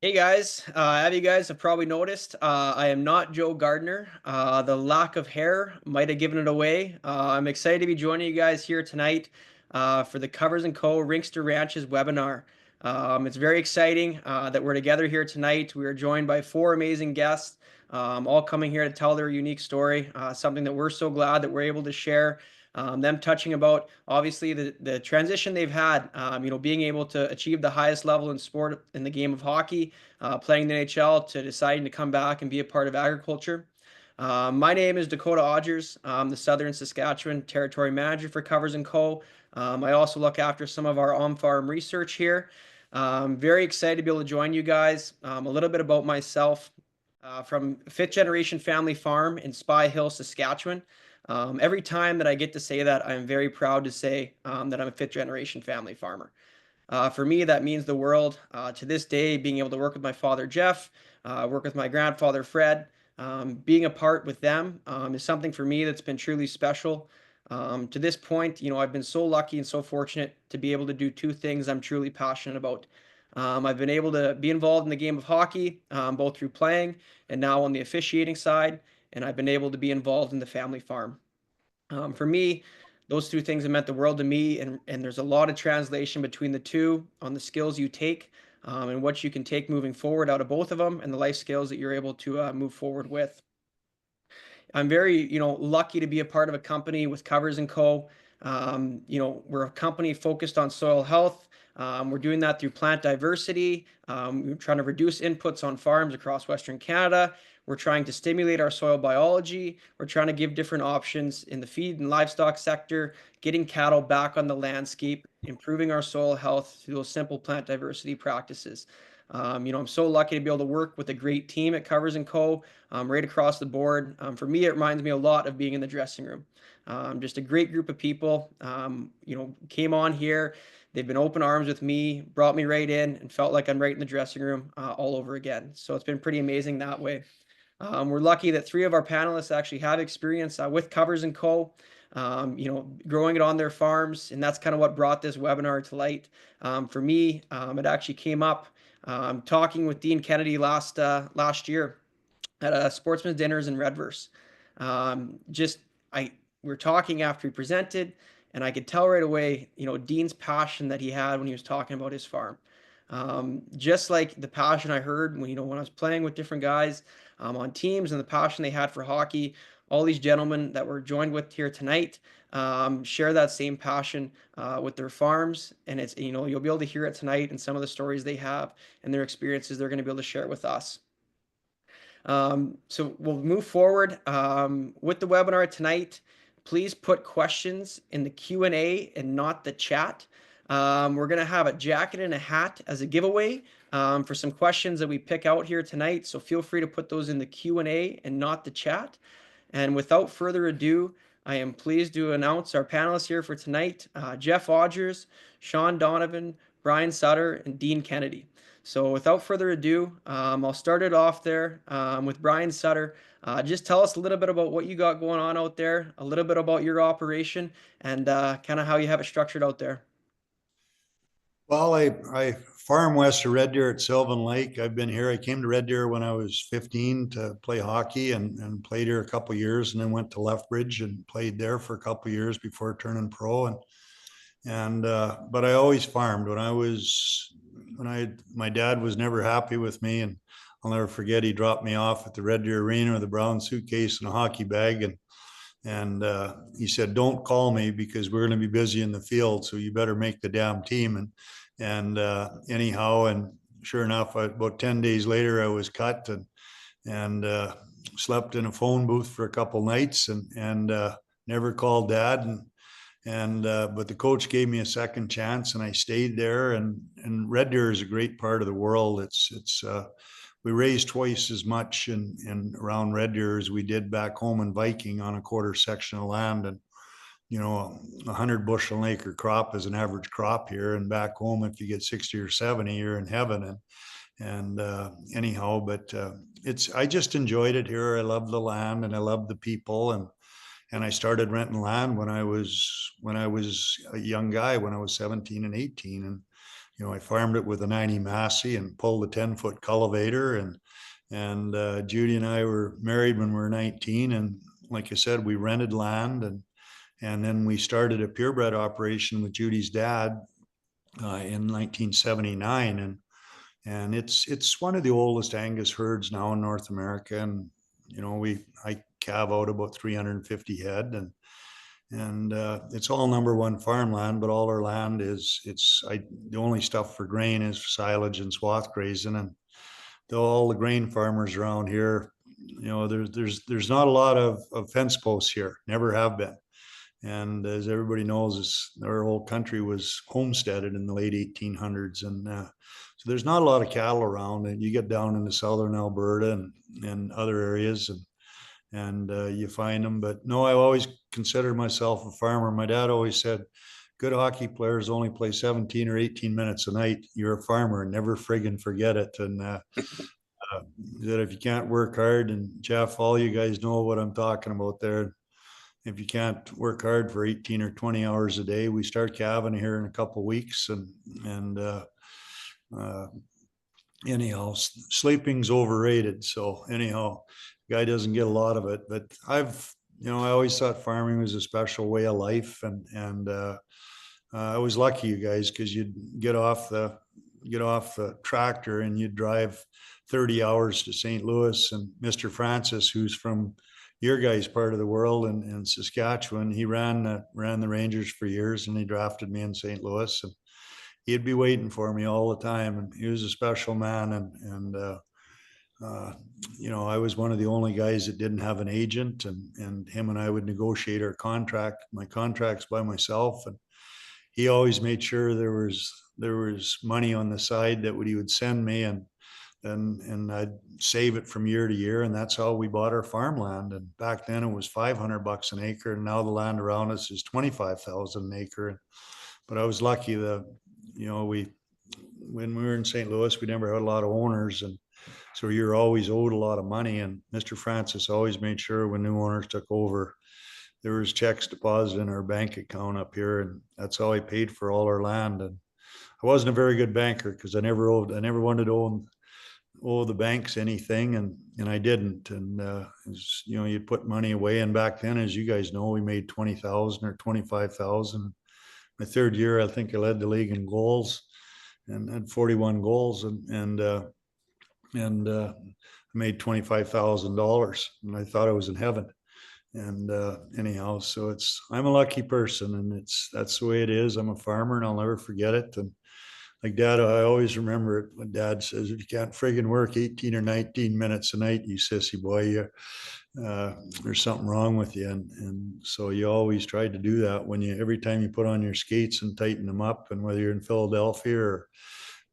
Hey guys, have you guys have probably noticed, I am not Joe Gardner. The lack of hair might have given it away. I'm excited to be joining you guys here tonight for the Covers & Co. Rinks to Ranches webinar. It's very exciting that we're together here tonight. We are joined by four amazing guests, all coming here to tell their unique story, something that we're so glad that we're able to share. Them touching about obviously the transition they've had, being able to achieve the highest level in sport in the game of hockey, playing the NHL, to deciding to come back and be a part of agriculture. My name is Dakota Odgers. I'm the Southern Saskatchewan Territory Manager for Covers & Co. I also look after some of our on-farm research here. Very excited to be able to join you guys. A little bit about myself. From fifth generation family farm in Spy Hill, Saskatchewan. Every time that I get to say that, I'm very proud to say that I'm a fifth generation family farmer. For me, that means the world. To this day, being able to work with my father, Jeff, work with my grandfather, Fred, being a part with them is something for me that's been truly special. To this point, I've been so lucky and so fortunate to be able to do two things I'm truly passionate about. I've been able to be involved in the game of hockey, both through playing and now on the officiating side, and I've been able to be involved in the family farm. For me, those two things have meant the world to me, and there's a lot of translation between the two on the skills you take and what you can take moving forward out of both of them and the life skills that you're able to move forward with. I'm very, lucky to be a part of a company with Covers & Co. We're a company focused on soil health. We're doing that through plant diversity. We're trying to reduce inputs on farms across Western Canada. We're trying to stimulate our soil biology. We're trying to give different options in the feed and livestock sector, getting cattle back on the landscape, improving our soil health through those simple plant diversity practices. I'm so lucky to be able to work with a great team at Covers & Co. Right across the board. For me, it reminds me a lot of being in the dressing room. Just a great group of people, came on here. They've been open arms with me, brought me right in, and felt like I'm right in the dressing room all over again. So it's been pretty amazing that way. We're lucky that three of our panelists actually have experience with Covers & Co. Growing it on their farms, and that's kind of what brought this webinar to light. For me, it actually came up talking with Dean Kennedy last year at a sportsman's dinners in Redverse. We were talking after he presented, and I could tell right away, Dean's passion that he had when he was talking about his farm. Just like the passion I heard when I was playing with different guys on teams, and the passion they had for hockey. All these gentlemen that were joined with here tonight share that same passion with their farms, and it's you'll be able to hear it tonight in some of the stories they have and their experiences they're going to be able to share with us. So we'll move forward with the webinar tonight. Please put questions in the Q&A and not the chat. We're going to have a jacket and a hat as a giveaway for some questions that we pick out here tonight. So feel free to put those in the Q&A and not the chat. And without further ado, I am pleased to announce our panelists here for tonight, Jeff Odgers, Shean Donovan, Brian Sutter, and Dean Kennedy. So without further ado, I'll start it off there with Brian Sutter. Just tell us a little bit about what you got going on out there, a little bit about your operation, and kind of how you have it structured out there. Well, I farm west of Red Deer at Sylvan Lake. I've been here. I came to Red Deer when I was 15 to play hockey and played here a couple of years, and then went to Lethbridge and played there for a couple of years before turning pro. But I always farmed. My dad was never happy with me, and I'll never forget, he dropped me off at the Red Deer Arena with a brown suitcase and a hockey bag, and he said, "Don't call me because we're going to be busy in the field, so you better make the damn team." Anyhow, and sure enough, about 10 days later, I was cut and slept in a phone booth for a couple nights and never called dad. But the coach gave me a second chance, and I stayed there. And Red Deer is a great part of the world. We raised twice as much in around Red Deer as we did back home in Viking on a quarter section of land. And 100 bushel an acre crop is an average crop here, and back home, if you get 60 or 70, you're in heaven. Anyhow, but I just enjoyed it here. I love the land and I love the people, and I started renting land when I was a young guy, when I was 17 and 18, and I farmed it with a 90 Massey and pulled a 10-foot cultivator, and Judy and I were married when we were 19, and like I said, we rented land, and then we started a purebred operation with Judy's dad in 1979, and it's one of the oldest Angus herds now in North America, and I calve out about 350 head, and it's all number one farmland, but all our land the only stuff for grain is silage and swath grazing, and all the grain farmers around here, there's not a lot of fence posts here, never have been. And as everybody knows, our whole country was homesteaded in the late 1800s. And so there's not a lot of cattle around. And you get down into southern Alberta and other areas, and you find them. But no, I always considered myself a farmer. My dad always said, good hockey players only play 17 or 18 minutes a night. You're a farmer, and never friggin' forget it. And that if you can't work hard, and Jeff, all you guys know what I'm talking about there. If you can't work hard for 18 or 20 hours a day, we start calving here in a couple of weeks, and anyhow, sleeping's overrated. So anyhow, guy doesn't get a lot of it, but I always thought farming was a special way of life, and I was lucky, you guys, because you'd get off the tractor and you'd drive 30 hours to St. Louis, and Mr. Francis, who's from your guys' part of the world in Saskatchewan, he ran the Rangers for years, and he drafted me in St. Louis, and he'd be waiting for me all the time, and he was a special man, and I was one of the only guys that didn't have an agent, and him and I would negotiate my contracts by myself, and he always made sure there was money on the side that he would send me, and I'd save it from year to year, and that's how we bought our farmland. And back then it was $500 an acre, and now the land around us is $25,000 an acre. But I was lucky that when we were in St. Louis, we never had a lot of owners, and so you're always owed a lot of money. And Mr. Francis always made sure when new owners took over, there was checks deposited in our bank account up here, and that's how I paid for all our land. And I wasn't a very good banker because I never wanted to owe the banks anything, and I didn't. And you'd put money away, and back then, as you guys know, we made 20,000 or 25,000. My third year, I think I led the league in goals and had 41 goals, and I made $25,000, and I thought I was in heaven. And anyhow, so I'm a lucky person, and that's the way it is. I'm a farmer, and I'll never forget it. And like Dad, I always remember it when Dad says, if you can't friggin' work 18 or 19 minutes a night, you sissy boy, there's something wrong with you. And so you always tried to do that every time you put on your skates and tighten them up, and whether you're in Philadelphia or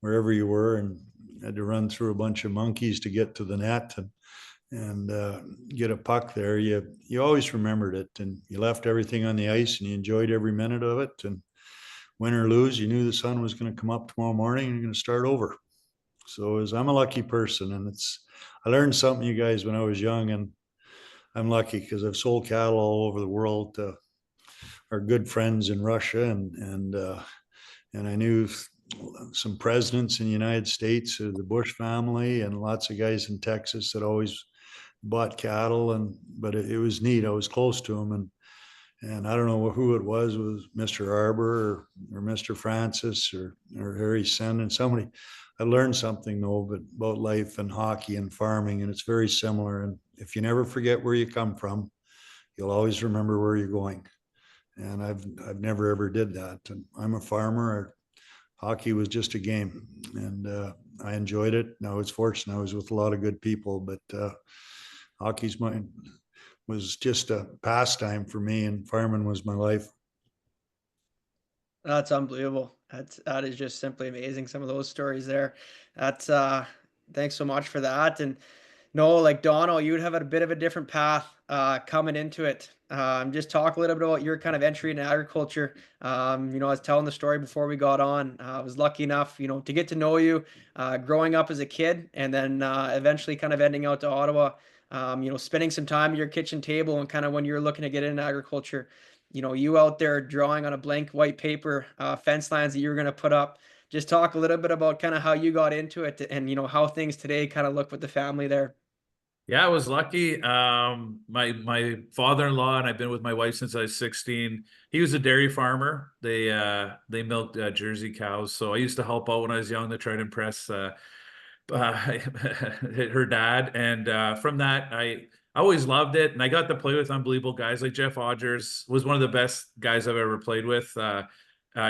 wherever you were, and had to run through a bunch of monkeys to get to the net and get a puck there, you always remembered it, and you left everything on the ice, and you enjoyed every minute of it. And win or lose, you knew the sun was going to come up tomorrow morning, and you're going to start over. So I'm a lucky person, and I learned something, you guys, when I was young, and I'm lucky because I've sold cattle all over the world to our good friends in Russia, and I knew some presidents in the United States, the Bush family, and lots of guys in Texas that always bought cattle, but it was neat. I was close to them, and I don't know who it was Mr. Arbor or Mr. Francis or Harry Sen, and somebody. I learned something though about life and hockey and farming, and it's very similar. And if you never forget where you come from, you'll always remember where you're going. And I've never ever did that. And I'm a farmer. Hockey was just a game, and I enjoyed it. And I was fortunate. I was with a lot of good people, but hockey's was just a pastime for me, and farming was my life. That's unbelievable. That is just simply amazing. Some of those stories there. That's thanks so much for that. And no, like Donald, you would have a bit of a different path coming into it. Just talk a little bit about your kind of entry into agriculture. I was telling the story before we got on. I was lucky enough, to get to know you growing up as a kid, and then eventually kind of ending out to Ottawa. Spending some time at your kitchen table, and kind of when you're looking to get into agriculture, you out there drawing on a blank white paper, fence lines that you're going to put up, just talk a little bit about kind of how you got into it and, how things today kind of look with the family there. Yeah, I was lucky. My father-in-law, and I've been with my wife since I was 16. He was a dairy farmer. They milked Jersey cows. So I used to help out when I was young to try to impress her dad. And from that, I always loved it. And I got to play with unbelievable guys like Jeff Odgers was one of the best guys I've ever played with.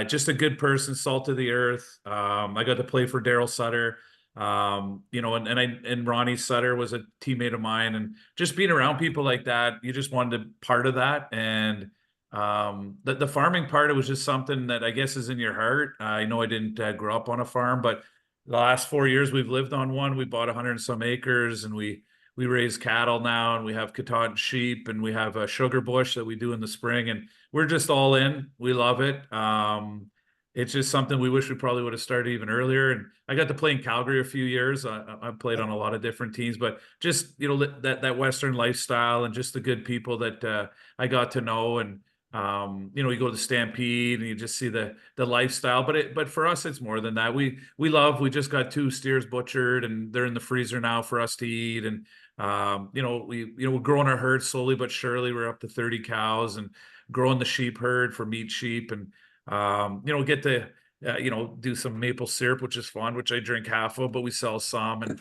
Just a good person, salt of the earth. I got to play for Daryl Sutter. And Ronnie Sutter was a teammate of mine, and just being around people like that, you just wanted to part of that. And the farming part, it was just something that I guess is in your heart. I know I didn't grow up on a farm, but the last 4 years we've lived on one. We bought 100 and some acres, and we raise cattle now, and we have Katahdin sheep, and we have a sugar bush that we do in the spring, and we're just all in. We love it. It's just something we wish we probably would have started even earlier. And I got to play in Calgary a few years. I played on a lot of different teams, but just, that Western lifestyle and just the good people that I got to know. And, you go to the Stampede and you just see the lifestyle, but for us, it's more than that. We just got 2 steers butchered, and they're in the freezer now for us to eat. And, we're growing our herd slowly but surely. We're up to 30 cows and growing the sheep herd for meat sheep. And, get to, do some maple syrup, which is fun, which I drink half of, but we sell some. And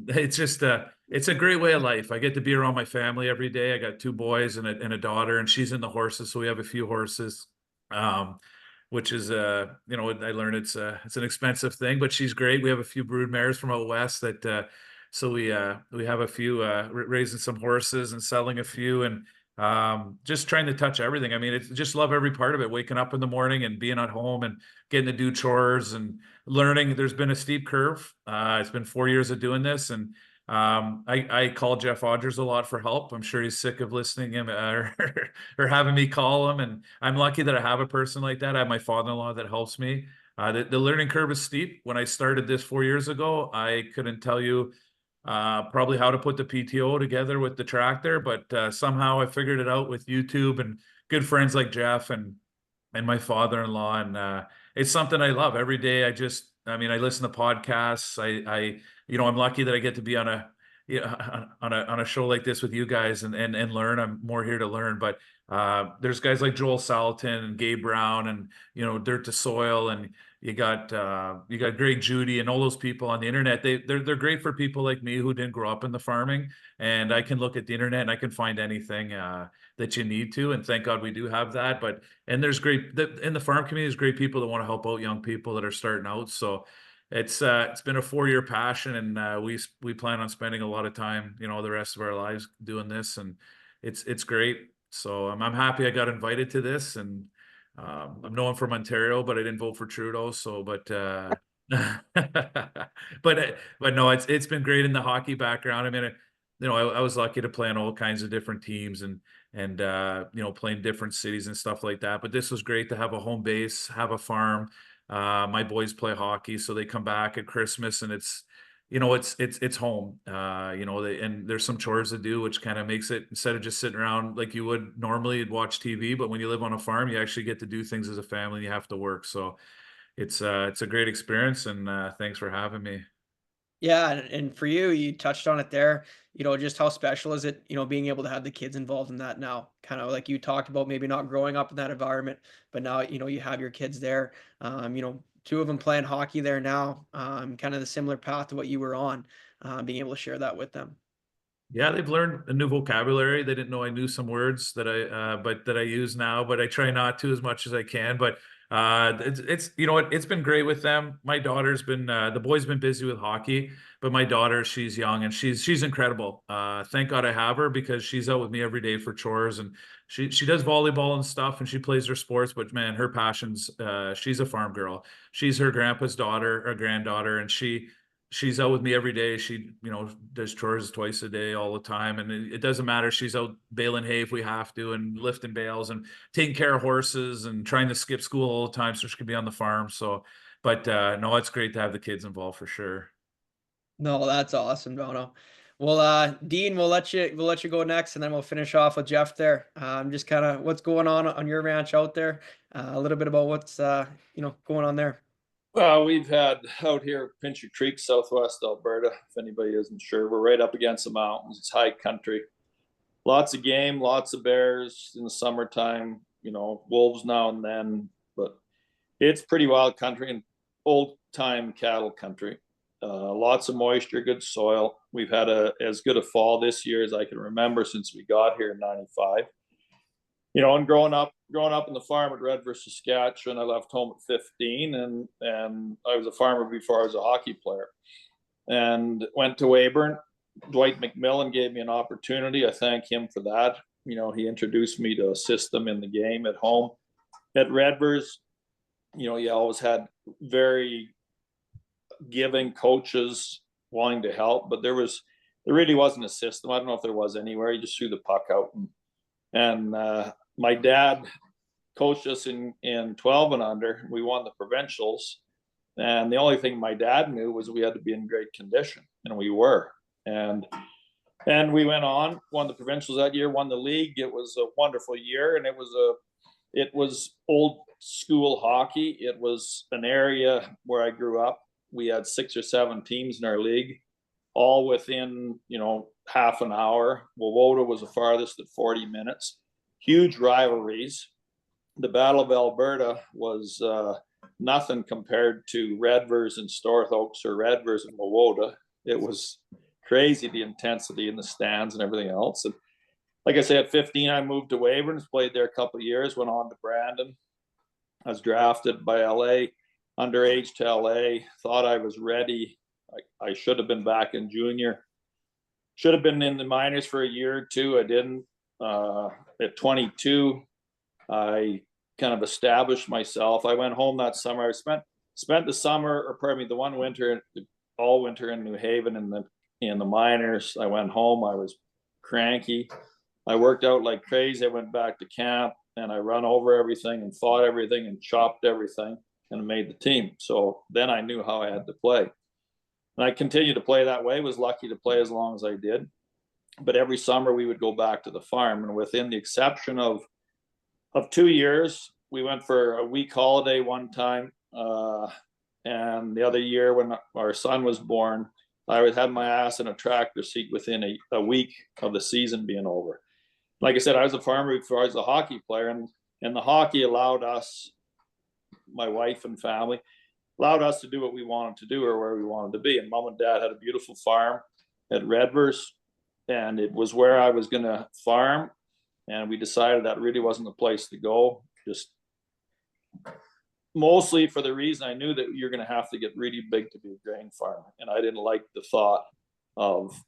it's just it's a great way of life. I get to be around my family every day. I got 2 boys and a daughter, and she's in the horses, so we have a few horses. Which is I learned it's an expensive thing, but she's great. We have a few brood mares from out west that so we have a few raising some horses and selling a few, and just trying to touch everything. I mean, it's just love every part of it, waking up in the morning and being at home and getting to do chores and learning. There's been a steep curve. It's been 4 years of doing this, and I call Jeff Odgers a lot for help. I'm sure he's sick of listening him or having me call him, and I'm lucky that I have a person like that. I have my father-in-law that helps me. The learning curve is steep. When I started this 4 years ago, I couldn't tell you probably how to put the PTO together with the tractor, but somehow I figured it out with YouTube and good friends like Jeff and my father-in-law. And it's something I love every day. I listen to podcasts. I'm lucky that I get to be on a show like this with you guys and learn. I'm more here to learn, but there's guys like Joel Salatin and Gabe Brown and, Dirt to Soil, and you got Greg Judy and all those people on the internet. They're great for people like me who didn't grow up in the farming, and I can look at the internet and I can find anything that you need to, and thank God we do have that. And there's in the farm community, there's great people that want to help out young people that are starting out. So it's been a 4-year passion, and we plan on spending a lot of time, the rest of our lives doing this, and it's great. So I'm happy I got invited to this, and I'm known from Ontario, but I didn't vote for Trudeau. So, but no, it's been great in the hockey background. I mean, I was lucky to play on all kinds of different teams and play in different cities and stuff like that. But this was great to have a home base, have a farm. My boys play hockey, so they come back at Christmas, and it's home. And there's some chores to do, which kind of makes it, instead of just sitting around like you would normally watch TV, but when you live on a farm, you actually get to do things as a family, and you have to work. So it's a great experience, and thanks for having me. Yeah, and for you, you touched on it there, just how special is it, being able to have the kids involved in that now, kind of like you talked about, maybe not growing up in that environment, but now, you have your kids there, 2 of them playing hockey there now, kind of the similar path to what you were on, being able to share that with them. Yeah, they've learned a new vocabulary. They didn't know I knew some words that I use now, but I try not to as much as I can. But it's been great with them. My daughter's been the boy's been busy with hockey, but my daughter, she's young and she's incredible. Thank God I have her, because she's out with me every day for chores, and she does volleyball and stuff, and she plays her sports. But man, her passions, she's a farm girl. She's her grandpa's daughter or granddaughter, and she's out with me every day. She, does chores twice a day, all the time. And it doesn't matter. She's out baling hay if we have to, and lifting bales and taking care of horses and trying to skip school all the time so she can be on the farm. So, but no, it's great to have the kids involved for sure. No, that's awesome, Dono. Well, Dean, we'll let you go next, and then we'll finish off with Jeff there. Just kind of what's going on your ranch out there, a little bit about what's going on there. We've had out here Pincher Creek, southwest Alberta. If anybody isn't sure, we're right up against the mountains. It's high country. Lots of game, lots of bears in the summertime, you know, wolves now and then, but it's pretty wild country and old time cattle country. Lots of moisture, good soil. We've had as good a fall this year as I can remember since we got here in '95. You know, and growing up in the farm at Red versus Saskatchewan, I left home at 15, and I was a farmer before I was a hockey player, and went to Weyburn. Dwight McMillan gave me an opportunity. I thank him for that. You know, he introduced me to a system in the game at home. At Redvers, you know, you always had very giving coaches wanting to help, but there really wasn't a system. I don't know if there was anywhere. You just threw the puck out, and my dad coached us in 12 and under. We won the provincials, and the only thing my dad knew was we had to be in great condition, and we were. And we went on, won the provincials that year, won the league. It was a wonderful year, and it was old school hockey. It was an area where I grew up. We had 6 or 7 teams in our league, all within, you know, half an hour. 𝙫𝙚𝙩𝙚𝙧𝙖 was the farthest at 40 minutes. Huge rivalries. The Battle of Alberta was nothing compared to Redvers and Storth Oaks or Redvers and 𝙫𝙚𝙩𝙚. It was crazy, the intensity in the stands and everything else. And like I say, at 15, I moved to Weyburn, played there a couple of years, went on to Brandon. I was drafted by LA, underage to LA, thought I was ready. I should have been back in junior. Should have been in the minors for a year or two. I didn't. At 22, I kind of established myself. I went home that summer. I spent the summer, or pardon me, the one winter, all winter in New Haven in the minors. I went home. I was cranky. I worked out like crazy. I went back to camp, and I run over everything and fought everything and chopped everything and made the team. So then I knew how I had to play. And I continued to play that way, was lucky to play as long as I did. But every summer we would go back to the farm, and within the exception of 2 years, we went for a week holiday one time. And the other year when our son was born, I had my ass in a tractor seat within a week of the season being over. Like I said, I was a farmer before I was a hockey player, and the hockey allowed us, my wife and family, allowed us to do what we wanted to do or where we wanted to be. And mom and dad had a beautiful farm at Redvers, and it was where I was going to farm. And we decided that really wasn't the place to go, just mostly for the reason I knew that you're going to have to get really big to be a grain farmer. And I didn't like the thought of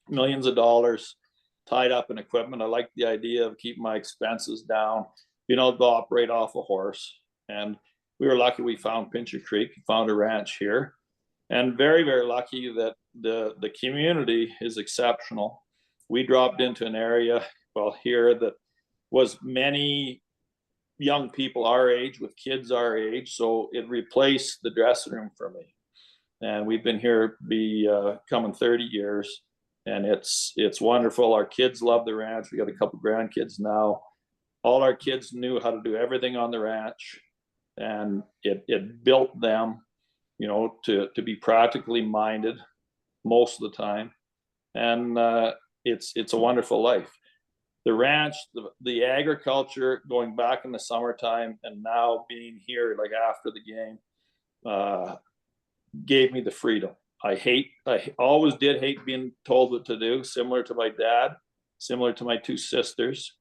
millions of dollars tied up in equipment. I liked the idea of keeping my expenses down, being able to operate off a horse. And we were lucky we found Pincher Creek, found a ranch here, and very, very lucky that the community is exceptional. We dropped into an area, well, here that was many young people our age with kids our age, so it replaced the dressing room for me. And we've been here coming 30 years, and it's wonderful. Our kids love the ranch. We got a couple grandkids now. All our kids knew how to do everything on the ranch, and it built them, you know, to be practically minded most of the time. And it's a wonderful life. The ranch, the agriculture, going back in the summertime and now being here like after the game, gave me the freedom. I always did hate being told what to do, similar to my dad, similar to my 2 sisters.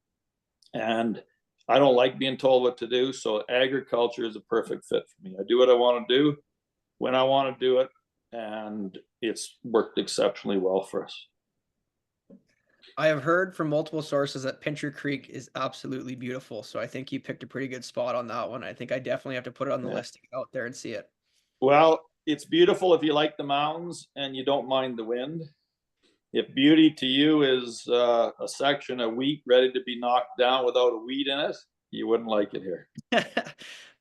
And I don't like being told what to do. So agriculture is a perfect fit for me. I do what I want to do when I want to do it. And it's worked exceptionally well for us. I have heard from multiple sources that Pincher Creek is absolutely beautiful. So I think you picked a pretty good spot on that one. I think I definitely have to put it on the list to get out there and see it. Well, it's beautiful if you like the mountains and you don't mind the wind. If beauty to you is a section of wheat ready to be knocked down without a weed in it, you wouldn't like it here. I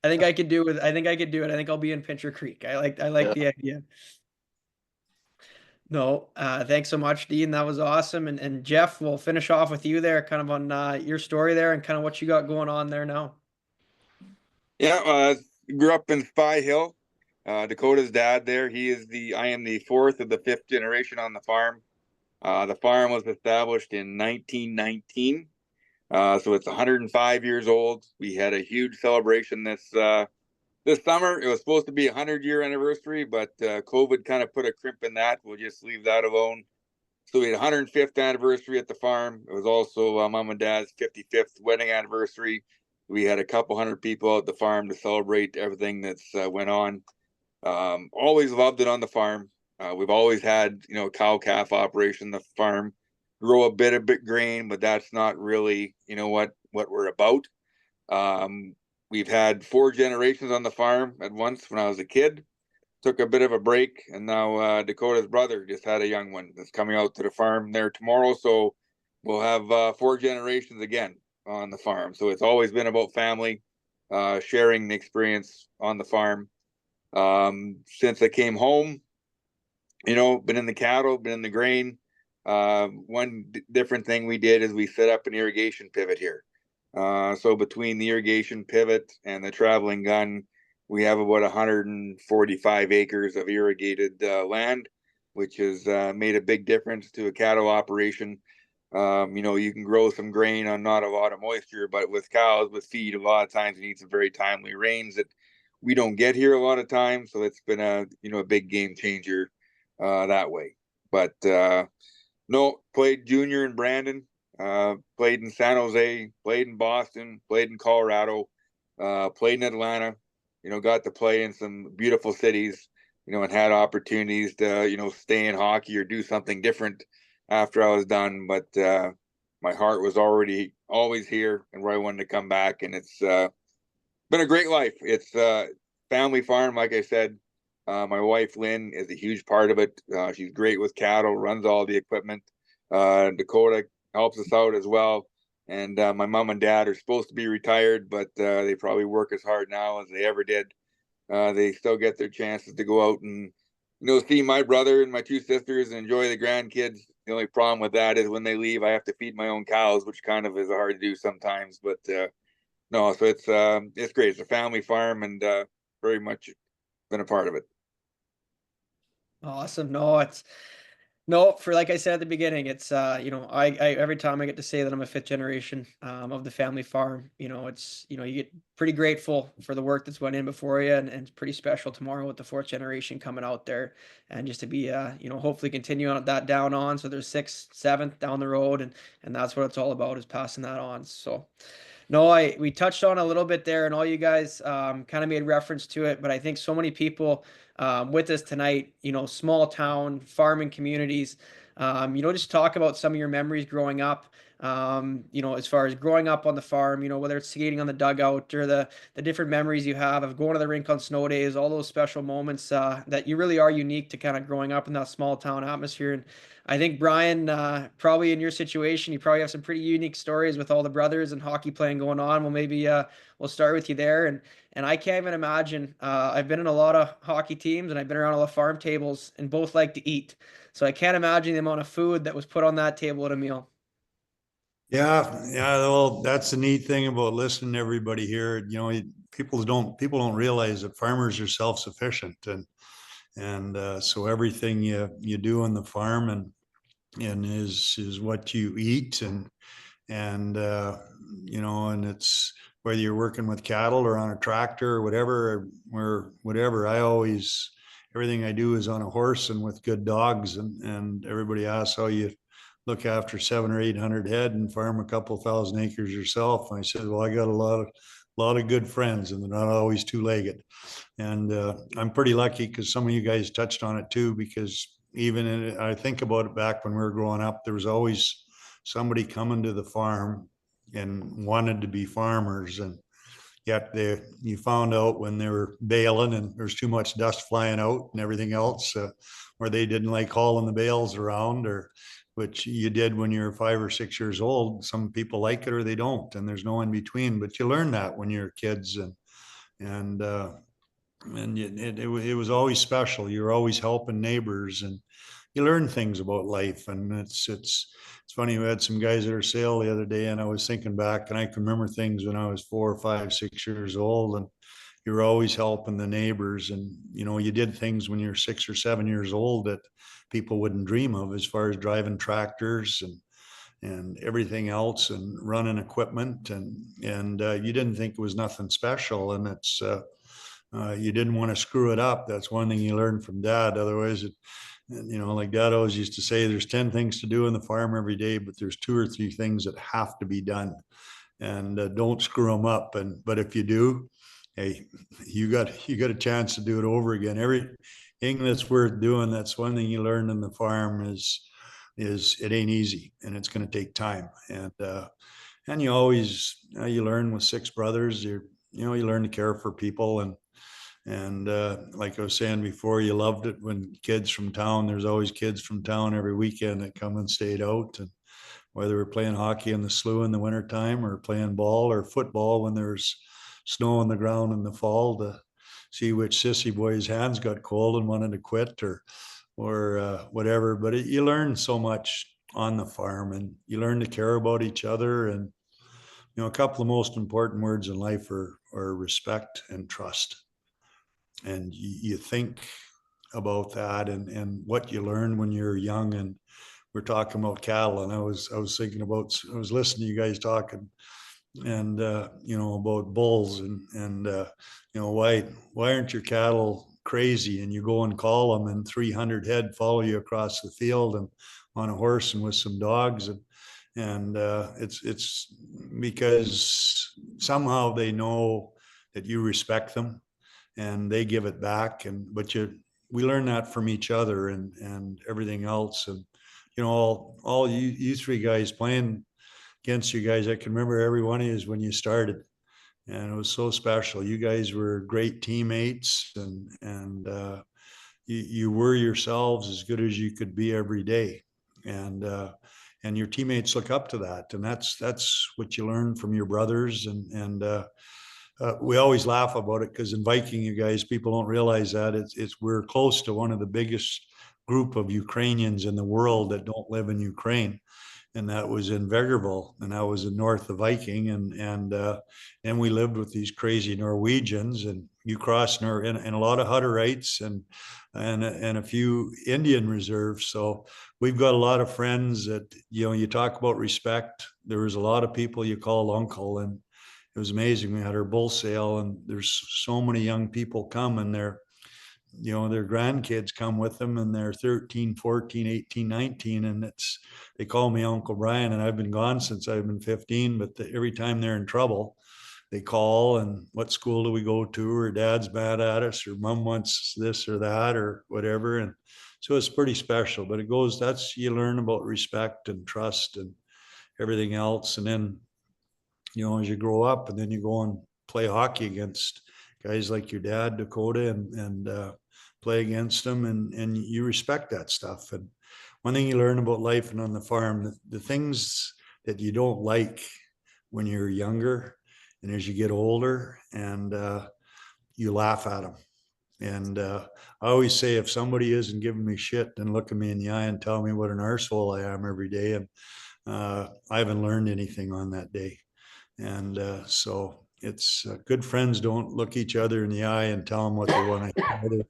think I could do it. I think I'll be in Pincher Creek. I like the idea. No, thanks so much, Dean. That was awesome. And Jeff, we'll finish off with you there, kind of on your story there and kind of what you got going on there now. Yeah, grew up in Spy Hill. Dakota's dad there. I am the fourth of the fifth generation on the farm. The farm was established in 1919. So it's 105 years old. We had a huge celebration this summer. It was supposed to be a 100-year anniversary, but COVID kind of put a crimp in that. We'll just leave that alone. So we had 105th anniversary at the farm. It was also mom and dad's 55th wedding anniversary. We had a couple hundred people at the farm to celebrate everything that's went on. Always loved it on the farm. We've always had, cow-calf operation, the farm, grow a bit of grain, but that's not really, what we're about. We've had 4 generations on the farm at once when I was a kid. Took a bit of a break, and now Dakota's brother just had a young one that's coming out to the farm there tomorrow. So we'll have 4 generations again on the farm. So it's always been about family, sharing the experience on the farm. Since I came home, been in the cattle, been in the grain. One different thing we did is we set up an irrigation pivot here. So between the irrigation pivot and the traveling gun, we have about 145 acres of irrigated land, which has made a big difference to a cattle operation. You can grow some grain on not a lot of moisture, but with cows, with feed, a lot of times you need some very timely rains that we don't get here a lot of times. So it's been a big game changer that way. But no, played junior in Brandon, played in San Jose, played in Boston, played in Colorado, played in Atlanta. Got to play in some beautiful cities, and had opportunities to, stay in hockey or do something different after I was done. But my heart was always here and where I wanted to come back. And it's been a great life. It's family farm, like I said. My wife, Lynn, is a huge part of it. She's great with cattle, runs all the equipment. Dakota helps us out as well. And my mom and dad are supposed to be retired, but they probably work as hard now as they ever did. They still get their chances to go out and, see my brother and my 2 sisters and enjoy the grandkids. The only problem with that is when they leave, I have to feed my own cows, which kind of is hard to do sometimes. But no, so it's great. It's a family farm, and very much been a part of it. Awesome. For like I said at the beginning, it's I every time I get to say that I'm a 5th generation of the family farm, it's you get pretty grateful for the work that's went in before you, and it's pretty special tomorrow with the 4th generation coming out there, and just to be hopefully continue on that down on, so there's 6th, 7th down the road, and that's what it's all about, is passing that on. So no, we touched on a little bit there, and all you guys kind of made reference to it, but I think so many people with us tonight, small town farming communities, just talk about some of your memories growing up, as far as growing up on the farm, whether it's skating on the dugout or the different memories you have of going to the rink on snow days, all those special moments that you really are unique to kind of growing up in that small town atmosphere. And I think, Brian, probably in your situation, you probably have some pretty unique stories with all the brothers and hockey playing going on. Well, maybe we'll start with you there. And I can't even imagine. I've been in a lot of hockey teams, and I've been around a lot of farm tables, and both like to eat. So I can't imagine the amount of food that was put on that table at a meal. Yeah. Well, that's the neat thing about listening to everybody here. People don't realize that farmers are self-sufficient, and so everything you do on the farm and is what you eat, and and it's whether you're working with cattle or on a tractor or whatever. Everything I do is on a horse and with good dogs, and everybody asks how you look after 700 or 800 head and farm a couple thousand acres yourself. And I said, well, I got a lot of good friends, and they're not always 2-legged. And I'm pretty lucky, because some of you guys touched on it too, because I think about it, back when we were growing up, there was always somebody coming to the farm and wanted to be farmers, and yet you found out when they were baling and there's too much dust flying out and everything else, or they didn't like hauling the bales around, or which you did when you're 5 or 6 years old. Some people like it or they don't, and there's no in between. But you learn that when you're kids, and it was always special. You're always helping neighbors, and you learn things about life. And it's funny. We had some guys at our sale the other day, and I was thinking back, and I can remember things when I was 4 or 5, 6 years old, and you're always helping the neighbors. And, you know, you did things when you're 6 or 7 years old that people wouldn't dream of, as far as driving tractors and everything else, and running equipment. And you didn't think it was nothing special. And it's, you didn't want to screw it up. That's one thing you learned from Dad. Otherwise, you know, like Dad always used to say, there's 10 things to do in the farm every day, but there's 2 or 3 things that have to be done. And don't screw them up. But if you do, hey, you got a chance to do it over again. Everything that's worth doing, that's one thing you learn in the farm is it ain't easy, and it's going to take time. And you always, you learn with 6 brothers, you learn to care for people. And like I was saying before, you loved it when kids from town, there's always kids from town every weekend that come and stayed out. And whether we're playing hockey in the slough in the wintertime, or playing ball or football when there's snow on the ground in the fall, to see which sissy boy's hands got cold and wanted to quit, or whatever. But you learn so much on the farm, and you learn to care about each other. And, you know, a couple of most important words in life are respect and trust. And you think about that, and what you learn when you're young. And we're talking about cattle, and I was thinking about, I was listening to you guys talking, and you know, about bulls, and you know, why aren't your cattle crazy, and you go and call them, and 300 head follow you across the field, and on a horse and with some dogs. And it's because somehow they know that you respect them, and they give it back. But we learn that from each other, and everything else. And, you know, all you 3 guys playing against you guys, I can remember every one of you when you started, and it was so special. You guys were great teammates, and you were yourselves as good as you could be every day. And your teammates look up to that, and that's what you learn from your brothers. And we always laugh about it, because in Viking, you guys, people don't realize that we're close to one of the biggest group of Ukrainians in the world that don't live in Ukraine. And that was in Vegreville, and that was in north of Viking. And we lived with these crazy Norwegians, and you cross and a lot of Hutterites, and a few Indian reserves. So we've got a lot of friends that, you know, you talk about respect. There was a lot of people you call uncle, and it was amazing. We had our bull sale, and there's so many young people come, and their grandkids come with them, and they're 13, 14, 18, 19. And they call me Uncle Brian, and I've been gone since I've been 15, but every time they're in trouble, they call, and what school do we go to, or Dad's mad at us, or Mom wants this or that, or whatever. And so it's pretty special. But you learn about respect and trust and everything else. And then, you know, as you grow up, and then you go and play hockey against guys like your dad, Dakota, and play against them, and you respect that stuff. And one thing you learn about life and on the farm, the things that you don't like when you're younger, and as you get older, and you laugh at them. And I always say, if somebody isn't giving me shit, then look at me in the eye and tell me what an arsehole I am every day. And I haven't learned anything on that day. And so it's good friends don't look each other in the eye and tell them what they want to hear.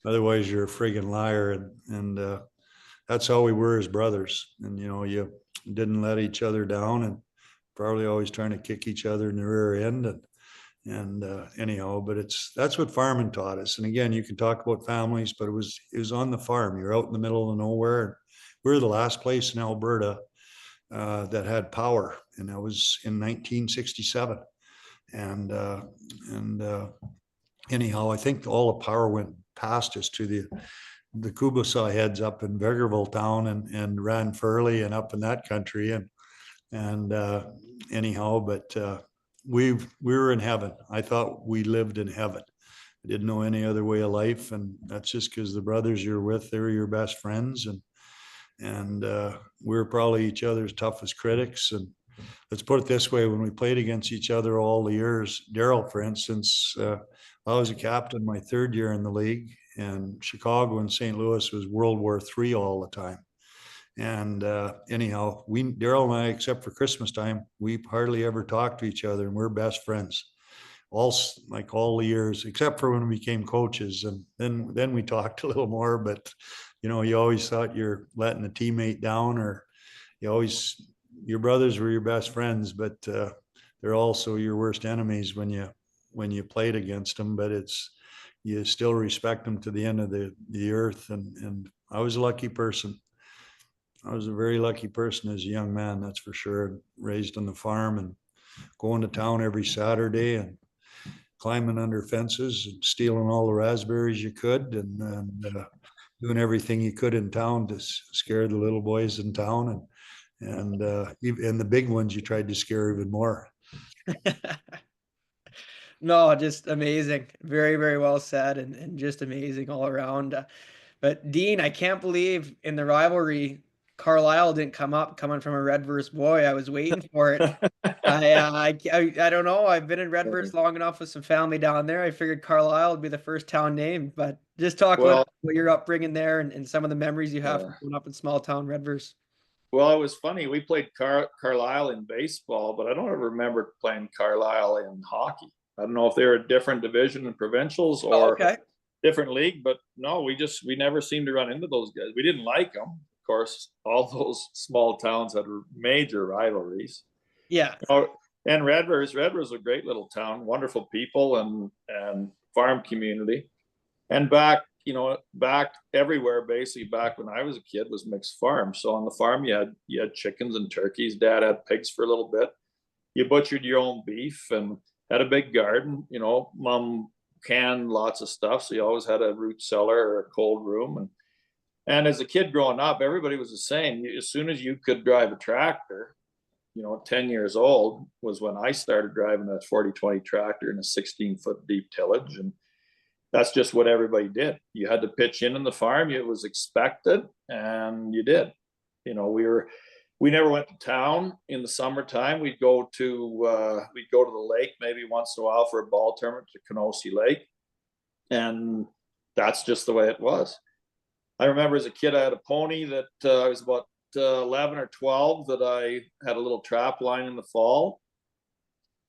Otherwise, you're a friggin' liar. And that's how we were as brothers. And, you know, you didn't let each other down, and probably always trying to kick each other in the rear end. And anyhow, but that's what farming taught us. And again, you can talk about families, but it was on the farm. You're out in the middle of nowhere. We were the last place in Alberta that had power, and that was in 1967. And anyhow, I think all the power went past us to the 𝙫𝙚𝙩𝙚𝙧𝙖 heads up in Vegreville town, and ran Furley and up in that country. And anyhow, but we were in heaven. I thought we lived in heaven. I didn't know any other way of life, and that's just because the brothers you're with, they're your best friends, and we were probably each other's toughest critics. And let's put it this way: when we played against each other all the years, Daryl, for instance, I was a captain my 3rd year in the league, and Chicago and St. Louis was World War III all the time. And anyhow, Daryl and I, except for Christmas time, we hardly ever talked to each other, and we're best friends. like all the years, except for when we became coaches. And then we talked a little more, but you know, you always thought you're letting a teammate down, or your brothers were your best friends, but they're also your worst enemies when you played against them. But you still respect them to the end of the earth. And I was a lucky person. I was a very lucky person as a young man, that's for sure. Raised on the farm and going to town every Saturday and climbing under fences and stealing all the raspberries you could, and doing everything you could in town to scare the little boys in town. And the big ones you tried to scare even more. No, just amazing. Very, very well said, and just amazing all around. But Dean, I can't believe in the rivalry, Carlisle didn't come up coming from a Redverse boy. I was waiting for it. I don't know. I've been in Redverse long enough with some family down there. I figured Carlisle would be the first town name, but just talk about your upbringing there and some of the memories you have from growing up in small town Redverse. Well, it was funny. We played Carlisle in baseball, but I don't ever remember playing Carlisle in hockey. I don't know if they were a different division in provincials or different league, but no, we never seemed to run into those guys. We didn't like them. Of course, all those small towns had major rivalries. Yeah. And Redverse was a great little town, wonderful people and farm community. And back everywhere, basically back when I was a kid, was mixed farms. So on the farm you had chickens and turkeys. Dad had pigs for a little bit. You butchered your own beef and had a big garden. You know, Mom canned lots of stuff, so you always had a root cellar or a cold room. And as a kid growing up, everybody was the same. As soon as you could drive a tractor, 10 years old was when I started driving a 40/20 tractor in a 16-foot deep tillage. And that's just what everybody did. You had to pitch in the farm. It was expected, and you did. We never went to town in the summertime. We'd go to the lake maybe once in a while for a ball tournament to Kenosee Lake, and that's just the way it was. I remember as a kid, I had a pony that I was about 11 or 12 that I had a little trap line in the fall.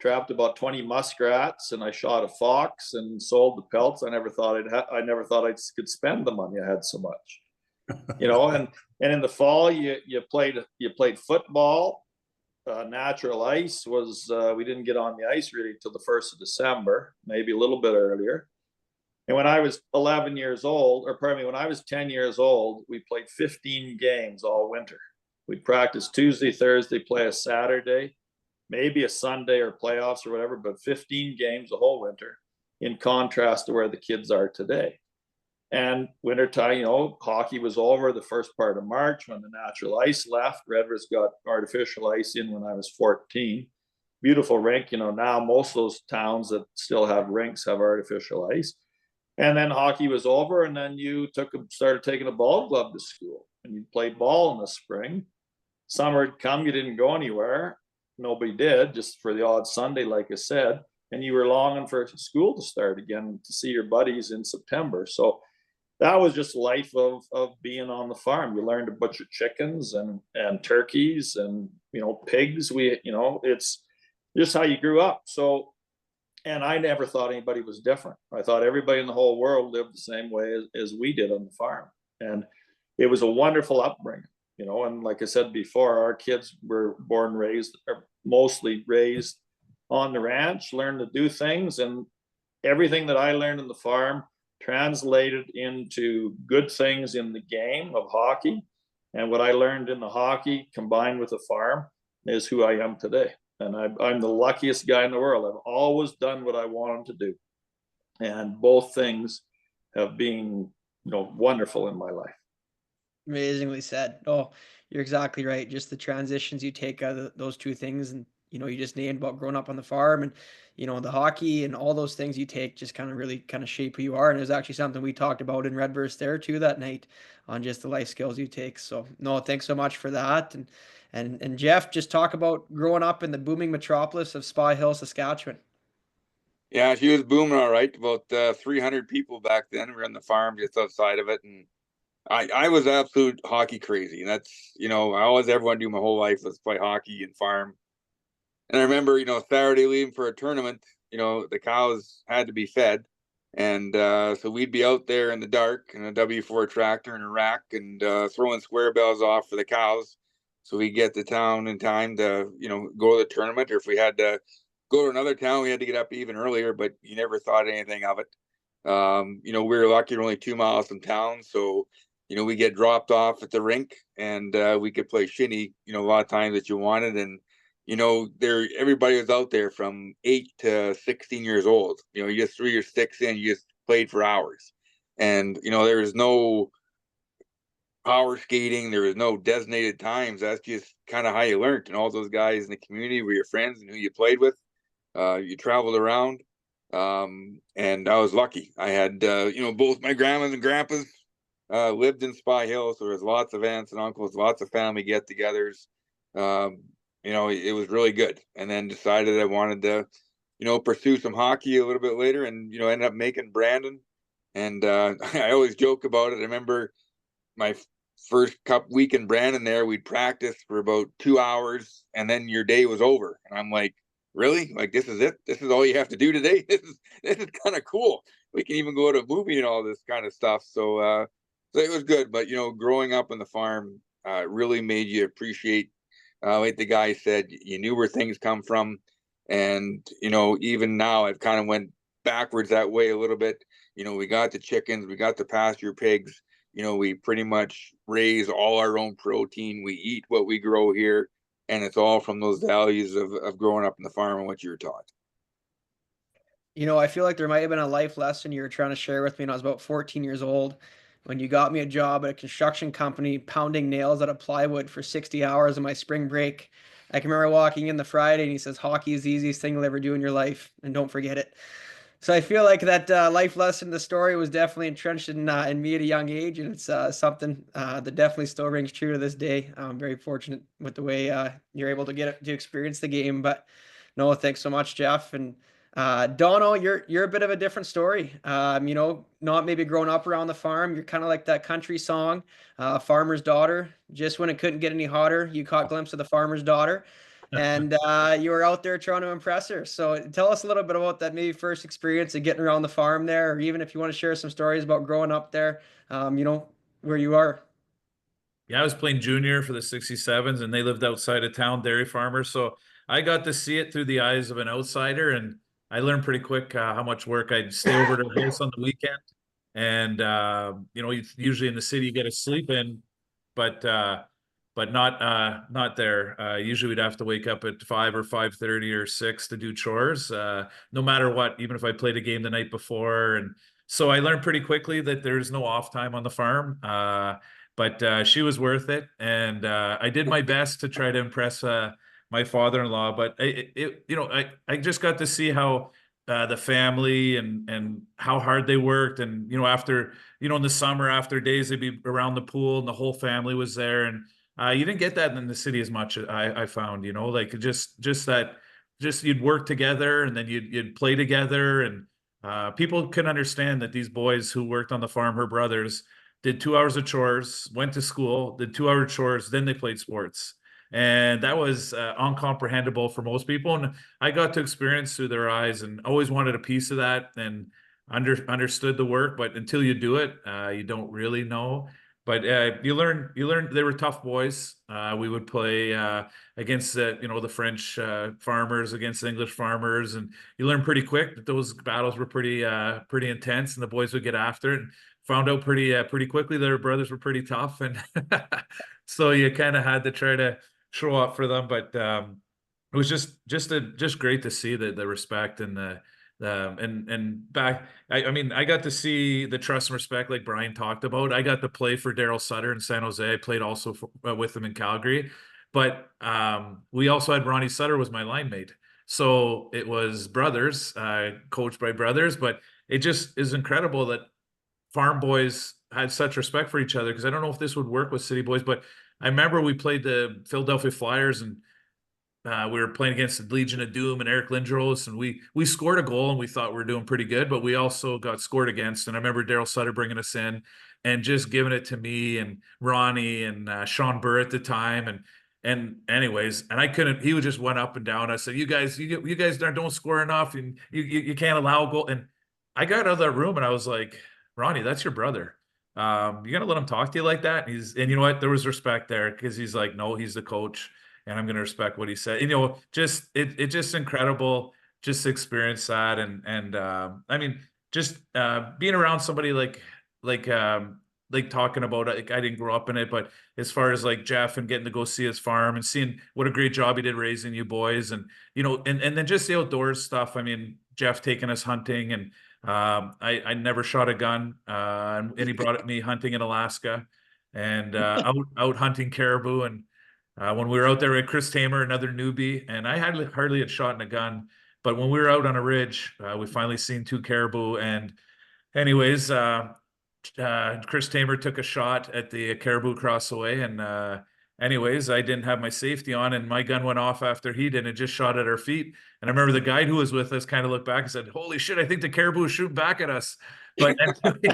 Trapped about 20 muskrats, and I shot a fox and sold the pelts. I never thought I could spend the money. I had so much, And in the fall, you played football. Natural ice was we didn't get on the ice really till the 1st of December, maybe a little bit earlier. And when I was 11 years old, when I was 10 years old, we played 15 games all winter. We'd practice Tuesday, Thursday, play a Saturday, maybe a Sunday or playoffs or whatever, but 15 games the whole winter, in contrast to where the kids are today. And wintertime, hockey was over the first part of March when the natural ice left. Redverse got artificial ice in when I was 14. Beautiful rink. Now most of those towns that still have rinks have artificial ice. And then hockey was over, and then you started taking a ball club to school, and you played ball in the spring. Summer had come, you didn't go anywhere. Nobody did, just for the odd Sunday, like I said. And you were longing for school to start again to see your buddies in September. So that was just life of being on the farm. You learned to butcher chickens and turkeys and pigs. It's just how you grew up. So, and I never thought anybody was different. I thought everybody in the whole world lived the same way as we did on the farm. And it was a wonderful upbringing, and like I said before, our kids were mostly raised on the ranch, learned to do things, and everything that I learned in the farm translated into good things in the game of hockey. And what I learned in the hockey combined with the farm is who I am today. And I'm the luckiest guy in the world. I've always done what I wanted to do. And both things have been, wonderful in my life. Amazingly said. Oh, you're exactly right. Just the transitions you take out of those two things, and you just named about growing up on the farm, and the hockey and all those things you take just really shape who you are. And it was actually something we talked about in Redverse there too that night, on just the life skills you take. So no, thanks so much for that. And Jeff, just talk about growing up in the booming metropolis of Spy Hill, Saskatchewan. Yeah, she was booming all right. About 300 people back then. We were on the farm just outside of it, and I was absolute hockey crazy. And that's, I always ever wanted to do my whole life was play hockey and farm. And I remember, Saturday leaving for a tournament, the cows had to be fed. And so we'd be out there in the dark in a W4 tractor and a rack and throwing square bells off for the cows. So we get to town in time to, go to the tournament. Or if we had to go to another town, we had to get up even earlier, but you never thought anything of it. We were lucky, we're only 2 miles from town. So, we get dropped off at the rink and we could play shinny, a lot of times that you wanted. And, everybody was out there from 8 to 16 years old. You just threw your sticks in, you just played for hours. And, there was no power skating, there was no designated times. That's just kind of how you learned. And all those guys in the community were your friends and who you played with. You traveled around. And I was lucky. I had, both my grandmas and grandpas lived in Spy Hill. So there was lots of aunts and uncles, lots of family get-togethers. It was really good. And then decided I wanted to, pursue some hockey a little bit later and, ended up making Brandon. And I always joke about it. I remember my first cup week in Brandon there, we'd practice for about 2 hours and then your day was over. And I'm like, really? Like, this is it? This is all you have to do today? This is kind of cool. We can even go to a movie and all this kind of stuff. So it was good. But, growing up on the farm really made you appreciate, like the guy said, you knew where things come from. And, even now I've kind of went backwards that way a little bit. We got the chickens, we got the pasture pigs. We pretty much raise all our own protein. We eat what we grow here. And it's all from those values of growing up in the farm and what you were taught. I feel like there might have been a life lesson you were trying to share with me when I was about 14 years old, when you got me a job at a construction company pounding nails out of plywood for 60 hours on my spring break. I can remember walking in the Friday and he says, hockey is the easiest thing you'll ever do in your life, and don't forget it. So I feel like that life lesson, the story was definitely entrenched in me at a young age, and it's something that definitely still rings true to this day. I'm very fortunate with the way you're able to get to experience the game. But no, thanks so much, Jeff. And Dono, you're a bit of a different story. Not maybe growing up around the farm. You're kind of like that country song, "Farmer's Daughter." Just when it couldn't get any hotter, you caught a glimpse of the farmer's daughter. And you were out there trying to impress her. So tell us a little bit about that maybe first experience of getting around the farm there, or even if you want to share some stories about growing up there, where you are. Yeah, I was playing junior for the 67s and they lived outside of town, dairy farmers. So I got to see it through the eyes of an outsider, and I learned pretty quick how much work I'd stay over to the house on the weekend. And, usually in the city you get to sleep in, but not there. Usually we'd have to wake up at 5 or 5:30 or 6 to do chores, no matter what, even if I played a game the night before. And so I learned pretty quickly that there's no off time on the farm. But she was worth it. And I did my best to try to impress my father-in-law, but I just got to see how the family and how hard they worked. And, after, in the summer, after days, they'd be around the pool and the whole family was there. And you didn't get that in the city as much, I found, like just you'd work together and then you'd play together. And people can understand that these boys who worked on the farm, her brothers, did 2 hours of chores, went to school, did 2 hour chores, then they played sports. And that was uncomprehendable for most people. And I got to experience through their eyes and always wanted a piece of that and understood the work. But until you do it, you don't really know. But you learn they were tough boys. We would play against the French farmers, against the English farmers, and you learn pretty quick that those battles were pretty intense, and the boys would get after it. And found out pretty quickly their brothers were pretty tough, and so you kind of had to try to show up for them. But it was just great to see the respect and and back. I got to see the trust and respect like Brian talked about. I got to play for Daryl Sutter in San Jose. I played also with him in Calgary, but we also had Ronnie Sutter was my line mate. So it was brothers, coached by brothers, but it just is incredible that farm boys had such respect for each other, because I don't know if this would work with city boys, but I remember we played the Philadelphia Flyers and we were playing against the Legion of Doom and Eric Lindros, and we scored a goal and we thought we were doing pretty good, but we also got scored against. And I remember Daryl Sutter bringing us in and just giving it to me and Ronnie and Sean Burr at the time. And anyways, and I couldn't, he would just went up and down. I said, you guys don't score enough, and you can't allow a goal. And I got out of that room and I was like, Ronnie, that's your brother. You gotta let him talk to you like that. And you know what? There was respect there, because he's like, no, he's the coach, and I'm gonna respect what he said. You know, just it just incredible just to experience that. And I mean, just being around somebody like talking about, like, I didn't grow up in it, but as far as like Jeff and getting to go see his farm and seeing what a great job he did raising you boys, and you know, and then just the outdoors stuff. I mean, Jeff taking us hunting, and I never shot a gun, and he brought me hunting in Alaska, and out hunting caribou. And when we were out there with Chris Tamer, another newbie, and I hardly had shot in a gun, but when we were out on a ridge, we finally seen 2 caribou. And anyways, Chris Tamer took a shot at the caribou across the way, and anyways, I didn't have my safety on, and my gun went off after he did, and it just shot at our feet. And I remember the guide who was with us kind of looked back and said, holy shit, I think the caribou is shooting back at us. But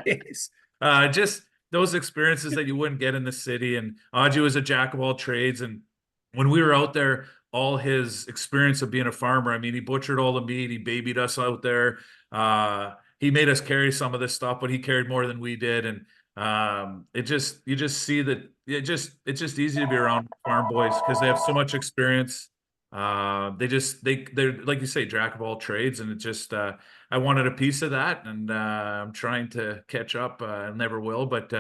anyways, just those experiences that you wouldn't get in the city. And Audrey was a jack of all trades, and when we were out there, all his experience of being a farmer, I mean, he butchered all the meat, he babied us out there. He made us carry some of this stuff, but he carried more than we did. And you just see that it's just easy to be around farm boys, because they have so much experience. They're like you say, jack of all trades. And it just I wanted a piece of that, and I'm trying to catch up. I never will, but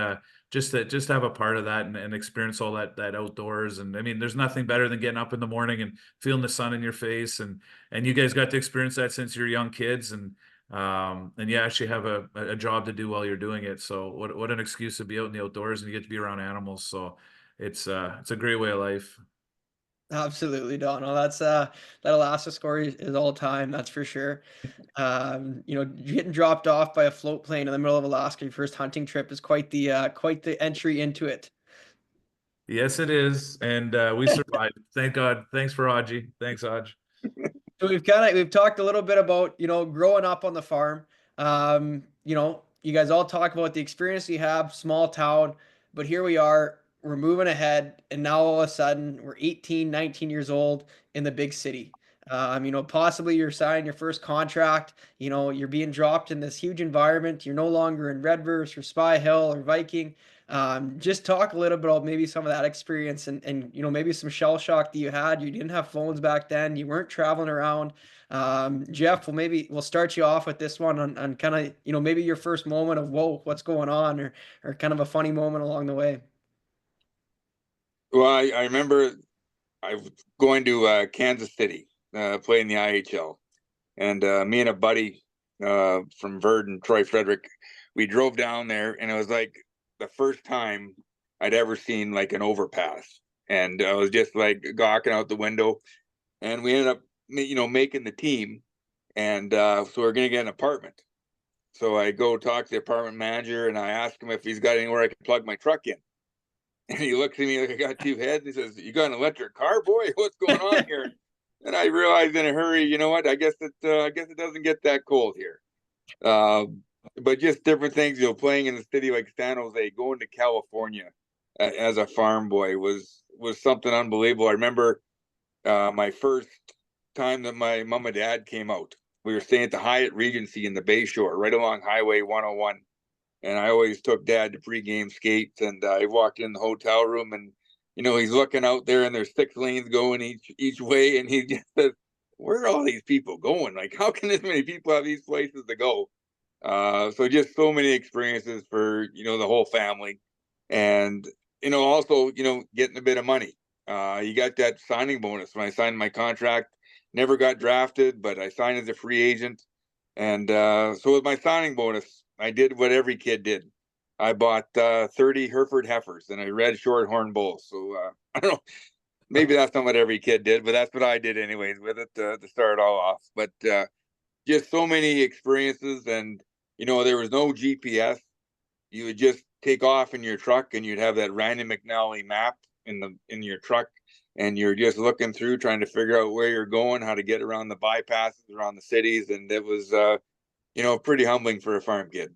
just to have a part of that, and experience all that outdoors. And I mean, there's nothing better than getting up in the morning and feeling the sun in your face. And you guys got to experience that since you're young kids. And you actually have a job to do while you're doing it. So what an excuse to be out in the outdoors, and you get to be around animals. So it's a great way of life. Absolutely, Donald. That's that Alaska story is all time, that's for sure. You know, getting dropped off by a float plane in the middle of Alaska, your first hunting trip, is quite the entry into it. Yes, it is. And we survived. Thank God. Thanks for Audrey. Thanks, Audrey. So we've talked a little bit about, you know, growing up on the farm. You know, you guys all talk about the experience you have, small town, but here we are, we're moving ahead, and now all of a sudden we're 18, 19 years old in the big city. You know, possibly you're signing your first contract, you know, you're being dropped in this huge environment. You're no longer in Redverse or Spy Hill or Viking. Just talk a little bit about maybe some of that experience, and you know, maybe some shell shock that you had. You didn't have phones back then. You weren't traveling around. Jeff, we'll start you off with this one on kind of, you know, maybe your first moment of, whoa, what's going on, or kind of a funny moment along the way. Well, I remember I was going to Kansas City, playing the IHL, and me and a buddy from Verdun, Troy Frederick, we drove down there, and it was like the first time I'd ever seen like an overpass, and I was just like gawking out the window. And we ended up, you know, making the team, and so we're gonna get an apartment. So I go talk to the apartment manager, and I ask him if he's got anywhere I can plug my truck in. And he looks at me like I got 2 heads. He says, "You got an electric car, boy? What's going on here?" And I realized in a hurry, you know what? I guess it doesn't get that cold here. But just different things, you know, playing in a city like San Jose, going to California as a farm boy was something unbelievable. I remember my first time that my mom and dad came out. We were staying at the Hyatt Regency in the Bayshore, right along Highway 101. And I always took dad to pregame skates, and I walked in the hotel room, and you know, he's looking out there, and there's 6 lanes going each way, and he just says, "Where are all these people going? Like, how can this many people have these places to go?" So just so many experiences for, you know, the whole family, and you know, also, you know, getting a bit of money. You got that signing bonus when I signed my contract. Never got drafted, but I signed as a free agent, and so with my signing bonus, I did what every kid did. I bought 30 Hereford heifers and a red shorthorn bull. So I don't know, maybe that's not what every kid did, but that's what I did anyways with it to start all off. But just so many experiences, and you know, there was no GPS. You would just take off in your truck, and you'd have that Randy McNally map in your truck, and you're just looking through, trying to figure out where you're going, how to get around the bypasses around the cities, and it was you know, pretty humbling for a farm kid.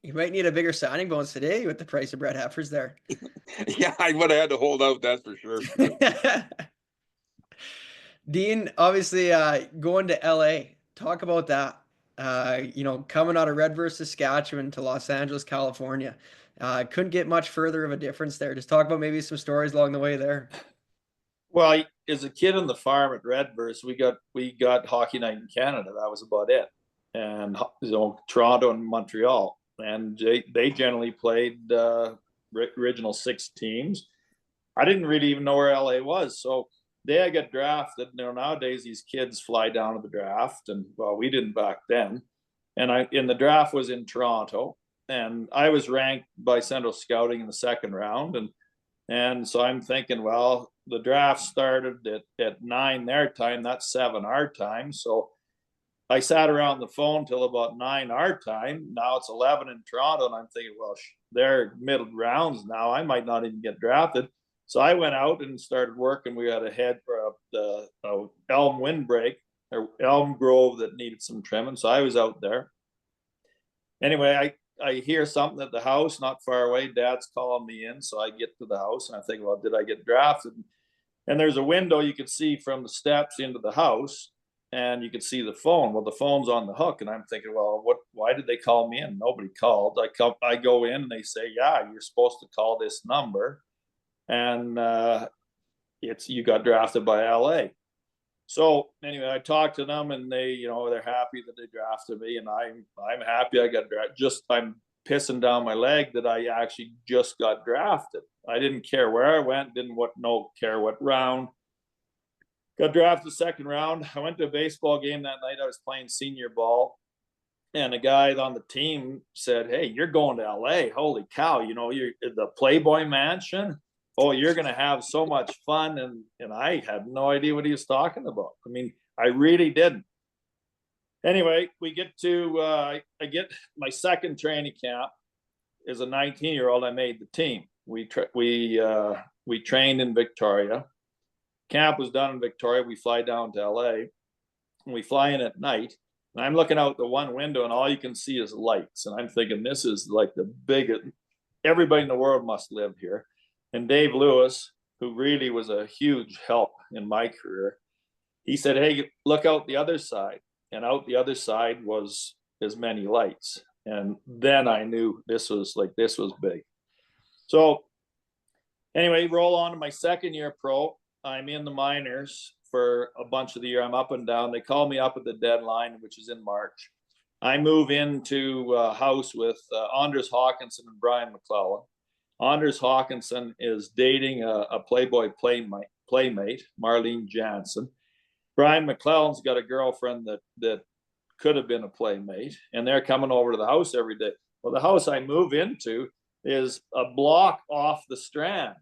You might need a bigger signing bonus today with the price of bred heifers there. Yeah, I would have had to hold out, that's for sure. Dean, obviously, going to LA, talk about that. Coming out of Redvers, Saskatchewan to Los Angeles, California. Couldn't get much further of a difference there. Just talk about maybe some stories along the way there. Well, as a kid on the farm at Redvers, we got Hockey Night in Canada. That was about it. And Toronto and Montreal. And they generally played original 6 teams. I didn't really even know where LA was. So day I got drafted. Nowadays these kids fly down to the draft, and well, we didn't back then. And the draft was in Toronto, and I was ranked by Central Scouting in the 2nd round, and so I'm thinking, well, the draft started at 9 their time, that's 7 our time. So I sat around the phone till about 9 our time. Now it's 11 in Toronto, and I'm thinking, well, they're middle rounds now. I might not even get drafted. So I went out and started working. We had a head for the elm windbreak or elm grove that needed some trimming. So I was out there. Anyway, I hear something at the house not far away. Dad's calling me in. So I get to the house and I think, well, did I get drafted? And there's a window you could see from the steps into the house, and you could see the phone. Well, the phone's on the hook, and I'm thinking, well, why did they call me in? Nobody called. I go in and they say, yeah, you're supposed to call this number. And you got drafted by LA. So anyway, I talked to them, and they're happy that they drafted me, and I'm happy I got drafted. I'm pissing down my leg that I actually just got drafted. I didn't care where I went, didn't care what round. Got drafted 2nd round. I went to a baseball game that night. I was playing senior ball, and a guy on the team said, "Hey, you're going to LA. Holy cow, you're the Playboy Mansion. Oh, you're going to have so much fun." And I had no idea what he was talking about. I mean, I really didn't. Anyway, we get to, I get my 2nd training camp. As a 19-year-old, I made the team. We trained in Victoria. Camp was done in Victoria. We fly down to LA, and we fly in at night. And I'm looking out the one window, and all you can see is lights. And I'm thinking, this is like the biggest, everybody in the world must live here. And Dave Lewis, who really was a huge help in my career, he said, "Hey, look out the other side." And out the other side was as many lights. And then I knew this was big. So anyway, roll on to my 2nd year pro. I'm in the minors for a bunch of the year. I'm up and down. They call me up at the deadline, which is in March. I move into a house with Anders Hawkinson and Brian McClellan. Anders Hawkinson is dating a Playboy playmate, Marlene Jansen. Brian McClellan's got a girlfriend that could have been a playmate, and they're coming over to the house every day. Well, the house I move into is a block off the Strand.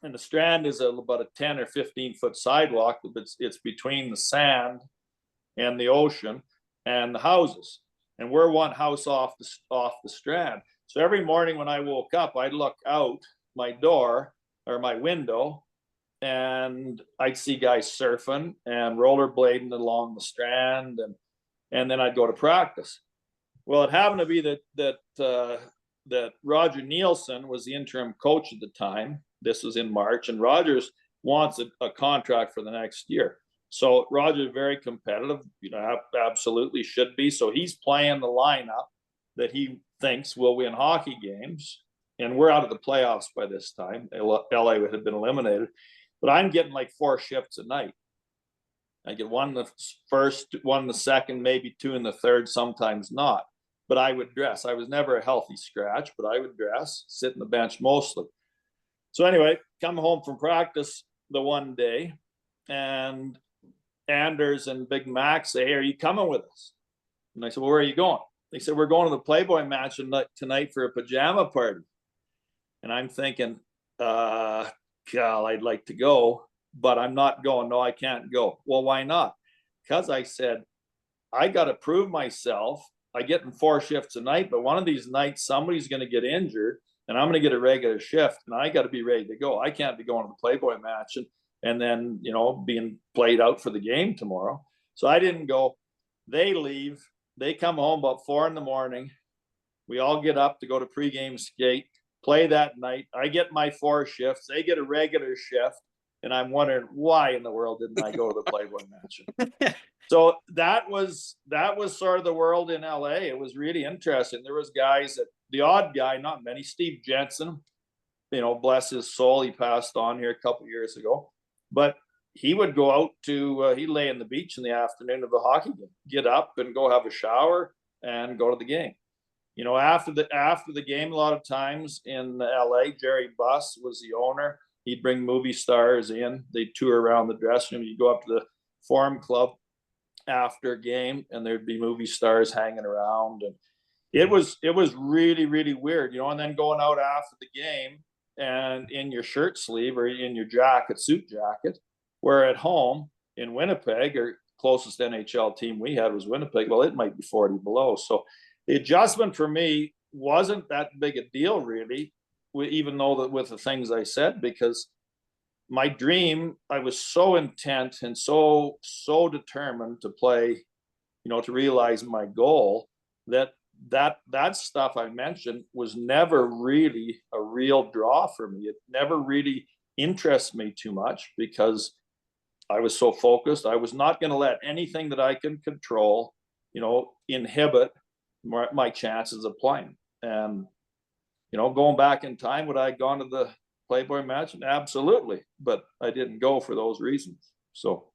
And the Strand is about a 10 or 15-foot sidewalk. It's between the sand and the ocean and the houses. And we're one house off the Strand. So every morning when I woke up, I'd look out my door or my window, and I'd see guys surfing and rollerblading along the Strand, and then I'd go to practice. Well, it happened to be that Roger Nielsen was the interim coach at the time. This was in March, and Rogers wants a contract for the next year. So Roger's very competitive, absolutely should be. So he's playing the lineup that he thinks will win hockey games. And we're out of the playoffs by this time. LA had been eliminated. But I'm getting like 4 shifts a night. I get 1 in the first, 1 in the second, maybe 2 in the third, sometimes not. But I would dress. I was never a healthy scratch, but I would dress, sit on the bench mostly. So anyway, come home from practice the one day, and Anders and Big Mac say, "Hey, are you coming with us?" And I said, "Well, where are you going?" They said, "We're going to the Playboy Mansion tonight for a pajama party." And I'm thinking, God, I'd like to go, but I'm not going. No, I can't go. Well, why not? Because I said, I got to prove myself. I get in 4 shifts a night, but one of these nights, somebody's going to get injured, and I'm going to get a regular shift, and I got to be ready to go. I can't be going to the Playboy match and then, being played out for the game tomorrow. So I didn't go. They leave. They come home about 4 in the morning. We all get up to go to pregame skate, play that night. I get my 4 shifts. They get a regular shift. And I'm wondering, why in the world didn't I go to the Playboy Mansion? So that was sort of the world in LA. It was really interesting. There was guys that, the odd guy, not many, Steve Jensen, you know, bless his soul, he passed on here a couple years ago. But he would go out to, he'd lay on the beach in the afternoon of the hockey game, get up and go have a shower and go to the game. You know, after the game, a lot of times in LA, Jerry Buss was the owner. He'd bring movie stars in. They'd tour around the dressing room. You'd go up to the Forum Club after a game, and there'd be movie stars hanging around. And it was really, really weird, you know. And then going out after the game and in your shirt sleeve or in your jacket, suit jacket, where at home in Winnipeg, or closest NHL team we had was Winnipeg, well, it might be 40 below. So the adjustment for me wasn't that big a deal, really, even though that with the things I said, because my dream, I was so intent and so determined to play, you know, to realize my goal, that stuff I mentioned was never really a real draw for me. It never really interests me too much because I was so focused. I was not going to let anything that I can control, you know, inhibit my chances of playing. And you know, going back in time, would I have gone to the Playboy Mansion? Absolutely. But I didn't go for those reasons. So.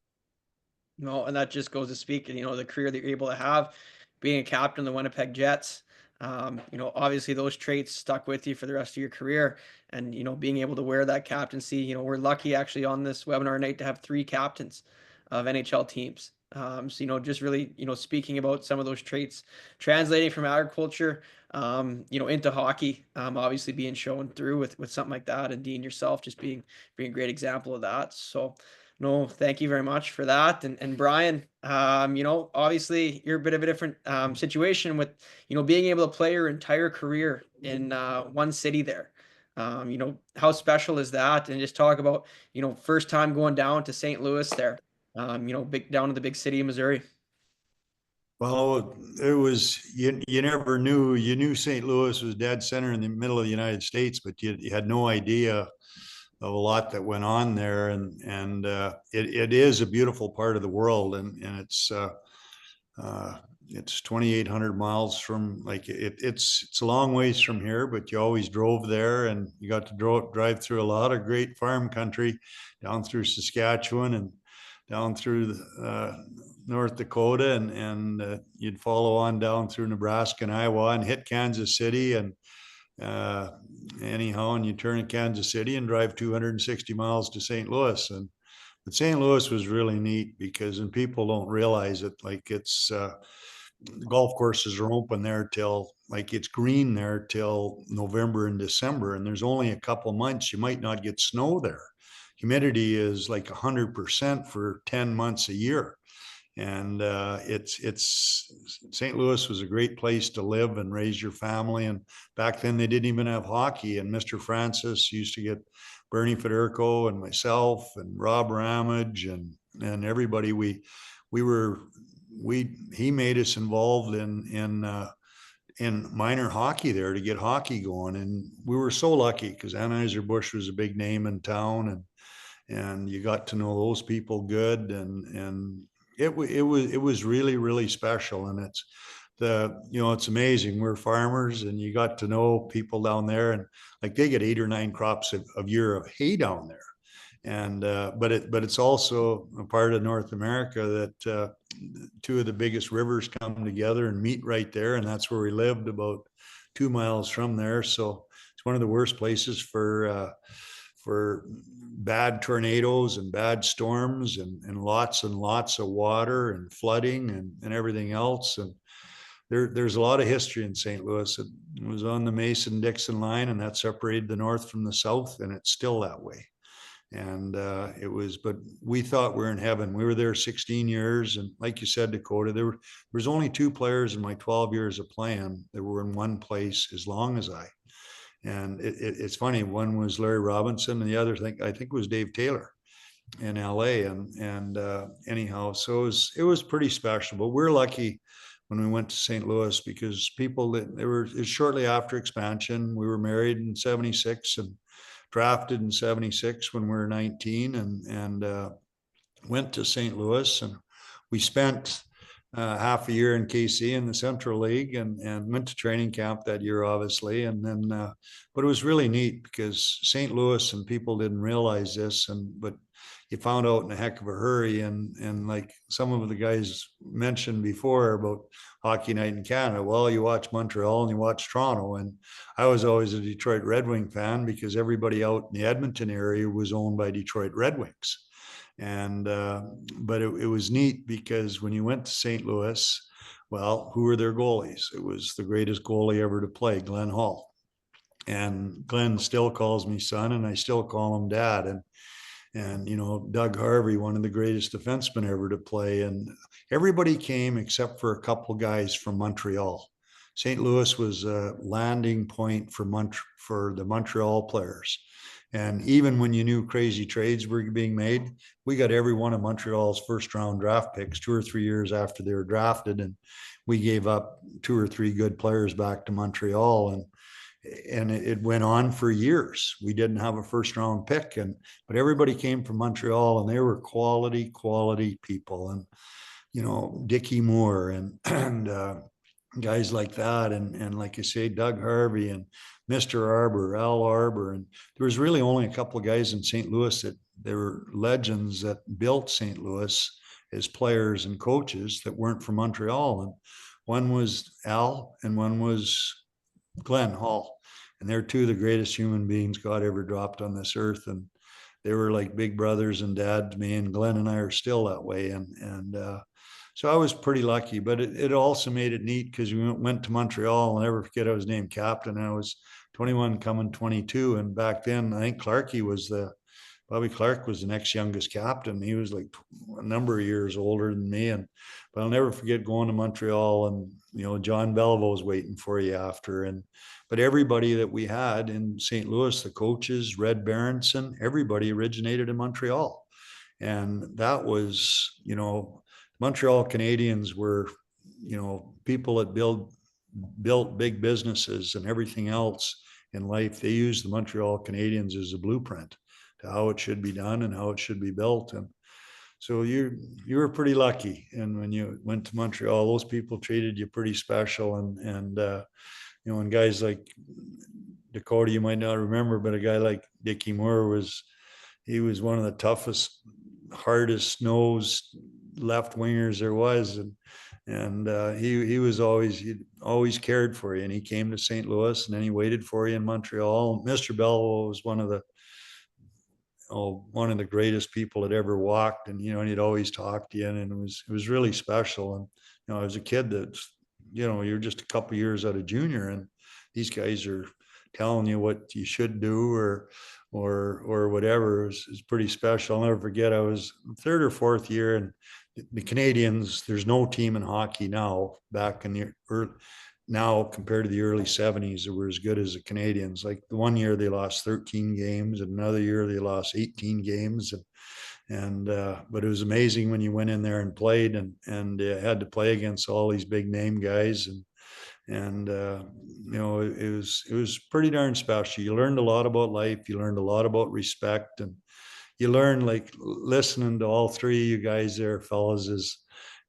No, and that just goes to speak, you know, the career that you're able to have, being a captain of the Winnipeg Jets. You know, obviously those traits stuck with you for the rest of your career, and, you know, being able to wear that captaincy, you know, we're lucky actually on this webinar night to have 3 captains of NHL teams. So, you know, just really, you know, speaking about some of those traits, translating from agriculture, you know, into hockey, obviously being shown through with something like that, and Dean yourself just being a great example of that. So, no, thank you very much for that. And Brian, you know, obviously you're a bit of a different situation with, you know, being able to play your entire career in one city there. You know, how special is that? And just talk about, you know, first time going down to St. Louis there, you know, down to the big city of Missouri. Well, it was, you never knew. You knew St. Louis was dead center in the middle of the United States, but you had no idea of a lot that went on there. And it is a beautiful part of the world, and it's 2,800 miles from, like, it's a long ways from here, but you always drove there, and you got to drive through a lot of great farm country, down through Saskatchewan and down through North Dakota, and you'd follow on down through Nebraska and Iowa and hit Kansas City, and anyhow, and you turn in Kansas City and drive 260 miles to St. Louis. But St. Louis was really neat because, and people don't realize it, like, it's golf courses are open there till, like, it's green there till November and December, and there's only a couple months you might not get snow there. Humidity is like 100% for 10 months a year. And it's St. Louis was a great place to live and raise your family. And back then they didn't even have hockey. And Mr. Francis used to get Bernie Federico and myself and Rob Ramage and everybody. He made us involved in minor hockey there to get hockey going. And we were so lucky because Anheuser-Busch was a big name in town, and you got to know those people good, and it was really, really special. And it's it's amazing. We're farmers, and you got to know people down there, and like they get 8 or 9 crops a year of hay down there. And but it's also a part of North America that 2 of the biggest rivers come together and meet right there, and that's where we lived, about 2 miles from there. So it's one of the worst places for bad tornadoes and bad storms, and lots of water and flooding and everything else. And there's a lot of history in St. Louis. It was on the Mason-Dixon line, and that separated the north from the south, and it's still that way. And but we thought we were in heaven. We were there 16 years. And like you said, Dakota, there was only 2 players in my 12 years of playing that were in one place as long as I. And it's funny, one was Larry Robinson, and the other I think was Dave Taylor in LA. And anyhow, so it was pretty special. But we're lucky when we went to St. Louis, because people that it was shortly after expansion. We were married in 76 and drafted in 76 when we were 19, and went to St. Louis, and we spent half a year in KC in the Central League, and went to training camp that year, obviously. And then, but it was really neat because St. Louis, and people didn't realize this, but you found out in a heck of a hurry. And like some of the guys mentioned before about hockey night in Canada, well, you watch Montreal and you watch Toronto. And I was always a Detroit Red Wing fan because everybody out in the Edmonton area was owned by Detroit Red Wings. And but it was neat because when you went to St. Louis, well, who were their goalies? It was the greatest goalie ever to play, Glenn Hall. And Glenn still calls me son, and I still call him dad. And you know, Doug Harvey, one of the greatest defensemen ever to play. And everybody came except for a couple guys from Montreal. St. Louis was a landing point for the Montreal players. And even when you knew crazy trades were being made, we got every one of Montreal's first round draft picks 2 or 3 years after they were drafted. And we gave up 2 or 3 good players back to Montreal. And it went on for years. We didn't have a first round pick, but everybody came from Montreal, and they were quality people. And, you know, Dickie Moore and guys like that. And like I say, Doug Harvey and Mr. Arbor, Al Arbor. And there was really only a couple of guys in St. Louis that they were legends that built St. Louis as players and coaches that weren't from Montreal. And one was Al and one was Glenn Hall. And they're two of the greatest human beings God ever dropped on this earth. And they were like big brothers and dad to me. And Glenn and I are still that way. And so I was pretty lucky, but it also made it neat because we went to Montreal. I'll never forget I was named captain. I was 21 coming 22. And back then, I think Bobby Clark was the next youngest captain. He was like a number of years older than me. But I'll never forget going to Montreal, and, you know, John Beliveau was waiting for you after. But everybody that we had in St. Louis, the coaches, Red Berenson, everybody originated in Montreal. And that was, you know, Montreal Canadiens were, you know, people that built big businesses and everything else in life. They used the Montreal Canadiens as a blueprint to how it should be done and how it should be built. And so you were pretty lucky. And when you went to Montreal, those people treated you pretty special. And you know, and guys like Dakota, you might not remember, but a guy like Dickie Moore was one of the toughest, hardest nosed left wingers there was. And he always cared for you. And he came to St. Louis, and then he waited for you in Montreal. Mr. Beliveau was one of the greatest people that ever walked. And, you know, and he'd always talk to you, and it was really special. And, you know, as a kid that's, you know, you're just a couple of years out of junior, and these guys are telling you what you should do or whatever. Is pretty special. I'll never forget, I was 3rd or 4th year, and the Canadiens, there's no team in hockey now, back in the now compared to the early 70s, that were as good as the Canadiens. Like the one year they lost 13 games, and another year they lost 18 games. But it was amazing when you went in there and played, and had to play against all these big name guys. And you know, it was pretty darn special. You learned a lot about life. You learned a lot about respect, and you learn, like, listening to all 3 of you guys there, fellas,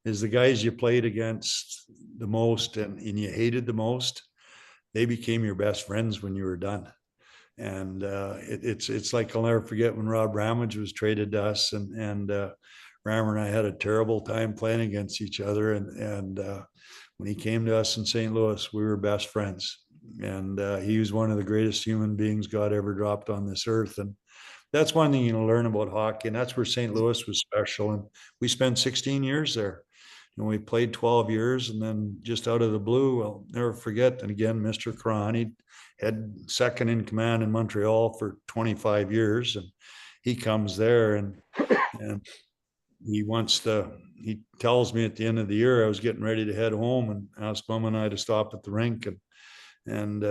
is the guys you played against the most and you hated the most, they became your best friends when you were done. And it's like, I'll never forget when Rob Ramage was traded to us, and Rammer and I had a terrible time playing against each other. And when he came to us in St. Louis, we were best friends. And he was one of the greatest human beings God ever dropped on this earth. And that's one thing you learn about hockey, and that's where St. Louis was special. And we spent 16 years there. And we played 12 years, and then just out of the blue, I'll never forget. And again, Mr. Cron, he had second in command in Montreal for 25 years. And he comes there, and he tells me at the end of the year, I was getting ready to head home, and asked Mom and I to stop at the rink. And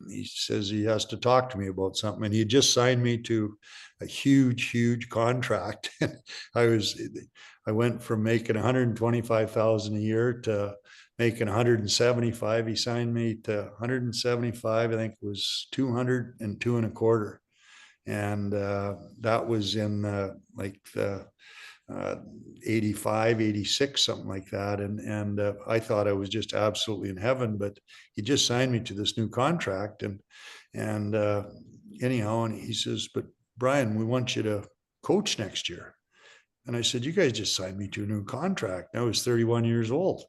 he says he has to talk to me about something. And he had just signed me to a huge contract. I went from making 125,000 a year to making 175. He signed me to 175. I think it was 202 and a quarter. And that was in like the 85, 86, something like that. And I thought I was just absolutely in heaven, but he just signed me to this new contract. And anyhow, and he says, but Brian, we want you to coach next year. And I said, you guys just signed me to a new contract. I was 31 years old.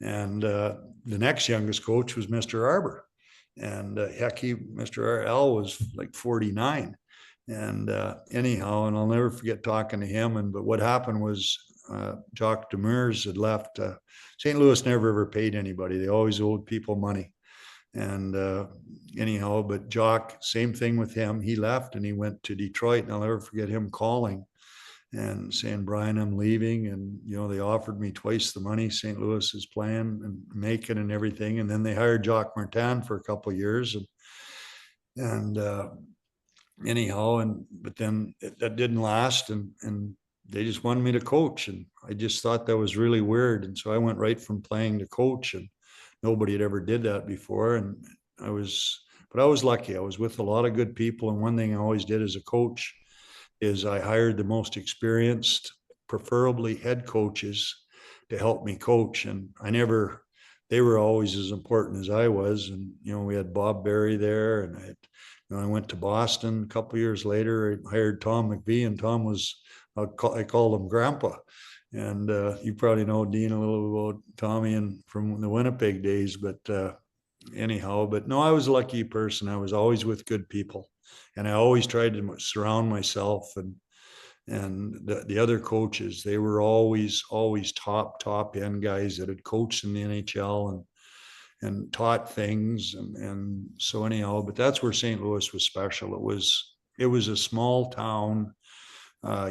And the next youngest coach was Mr. Arbor. And Mr. L was like 49. And anyhow, and I'll never forget talking to him. But what happened was Jacques Demers had left. St. Louis never ever paid anybody. They always owed people money. And anyhow, but Jock, same thing with him. He left and he went to Detroit. And I'll never forget him calling and saying, Brian, I'm leaving. And, they offered me twice the money St. Louis is playing and making and everything. And then they hired Jacques Martin for a couple of years. And anyhow, but then that didn't last. And they just wanted me to coach. And I just thought that was really weird. And so I went right from playing to coach, and nobody had ever did that before. And I was lucky. I was with a lot of good people. And one thing I always did as a coach is I hired the most experienced, preferably head coaches, to help me coach. And they were always as important as I was. And, we had Bob Berry there, and I went to Boston a couple of years later. I hired Tom McVie, and Tom was, I called him Grandpa. And you probably know Dean a little about Tommy and from the Winnipeg days, but anyhow, but no, I was a lucky person. I was always with good people, and I always tried to surround myself and the other coaches. They were always top end guys that had coached in the NHL and taught things. And so anyhow, but that's where St. Louis was special. It was a small town,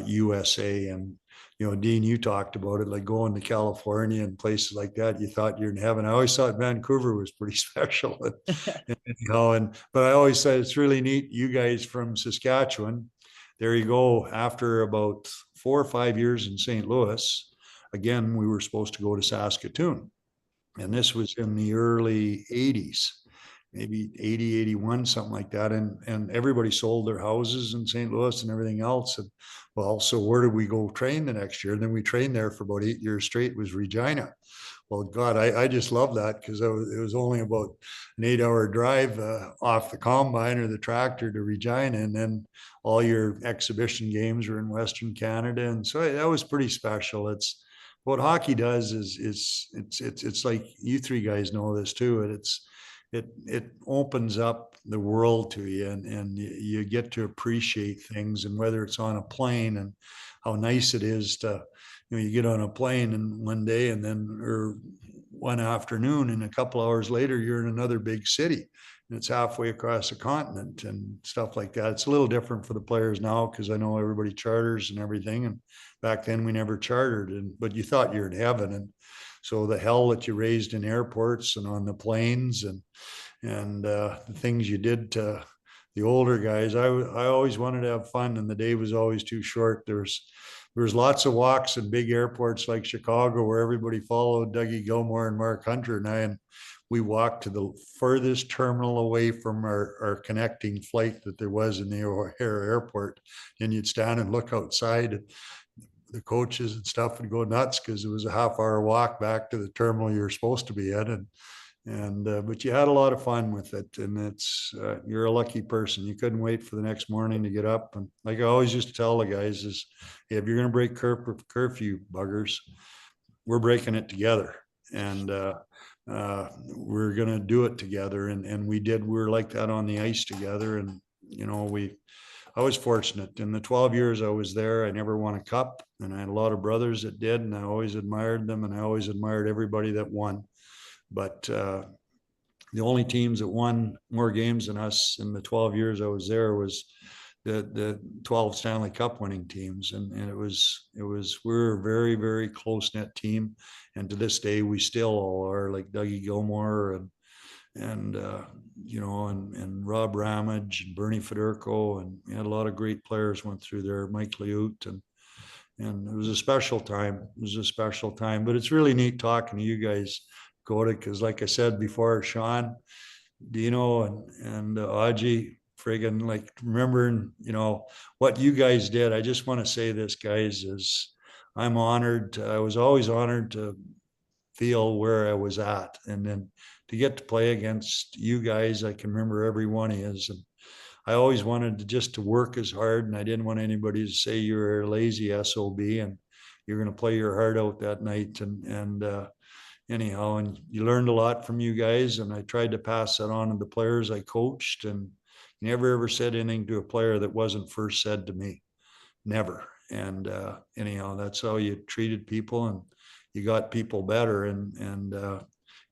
USA. And, Dean, you talked about it, like going to California and places like that. You thought you're in heaven. I always thought Vancouver was pretty special. But I always said, it's really neat. You guys from Saskatchewan, there you go. After about 4 or 5 years in St. Louis, again, we were supposed to go to Saskatoon. And this was in the early 80s, maybe 80, 81, something like that. And everybody sold their houses in St. Louis and everything else. And well, so where did we go train the next year? And then we trained there for about 8 years straight. It was Regina. Well, God, I just love that, because it was only about an 8-hour drive off the combine or the tractor to Regina. And then all your exhibition games were in Western Canada. And so that was pretty special. It's what hockey does is it's like, you three guys know this too. It opens up the world to you, and you get to appreciate things. And whether it's on a plane, and how nice it is to, you get on a plane and one day, and then, or one afternoon, and a couple hours later, you're in another big city, and it's halfway across the continent and stuff like that. It's a little different for the players now, because I know everybody charters and everything. And back then we never chartered, but you thought you're in heaven. And so the hell that you raised in airports and on the planes, and the things you did to the older guys. I always wanted to have fun, and the day was always too short. There was lots of walks in big airports like Chicago, where everybody followed Dougie Gilmour and Mark Hunter and I, and we walked to the furthest terminal away from our connecting flight that there was in the O'Hare Airport. And you'd stand and look outside. The coaches and stuff would go nuts, because it was a half-hour walk back to the terminal you're supposed to be in. But you had a lot of fun with it, and it's you're a lucky person. You couldn't wait for the next morning to get up. And like I always used to tell the guys is, hey, if you're going to break curfew, buggers, we're breaking it together, and we're going to do it together. And we did. We were like that on the ice together. And I was fortunate. In the 12 years I was there, I never won a cup, and I had a lot of brothers that did, and I always admired them, and I always admired everybody that won. But the only teams that won more games than us in the 12 years I was there was the 12 Stanley Cup winning teams. And we're a very, very close knit team. And to this day, we still all are, like Dougie Gilmour you know, and Rob Ramage and Bernie Federico, and we had a lot of great players went through there, Mike Liut, and it was a special time. It was a special time, but it's really neat talking to you guys, Dakota, because like I said before, Sean, Dino, and Audgie, friggin' like remembering, you know, what you guys did. I just want to say this, guys, is I'm honored. I was always honored to feel where I was at, and then to get to play against you guys, I can remember every one of you. And I always wanted to just to work as hard, and I didn't want anybody to say you're a lazy SOB and you're going to play your heart out that night. And anyhow, and you learned a lot from you guys, and I tried to pass that on to the players I coached, and never ever said anything to a player that wasn't first said to me. Never. And anyhow, that's how you treated people, and you got people better. And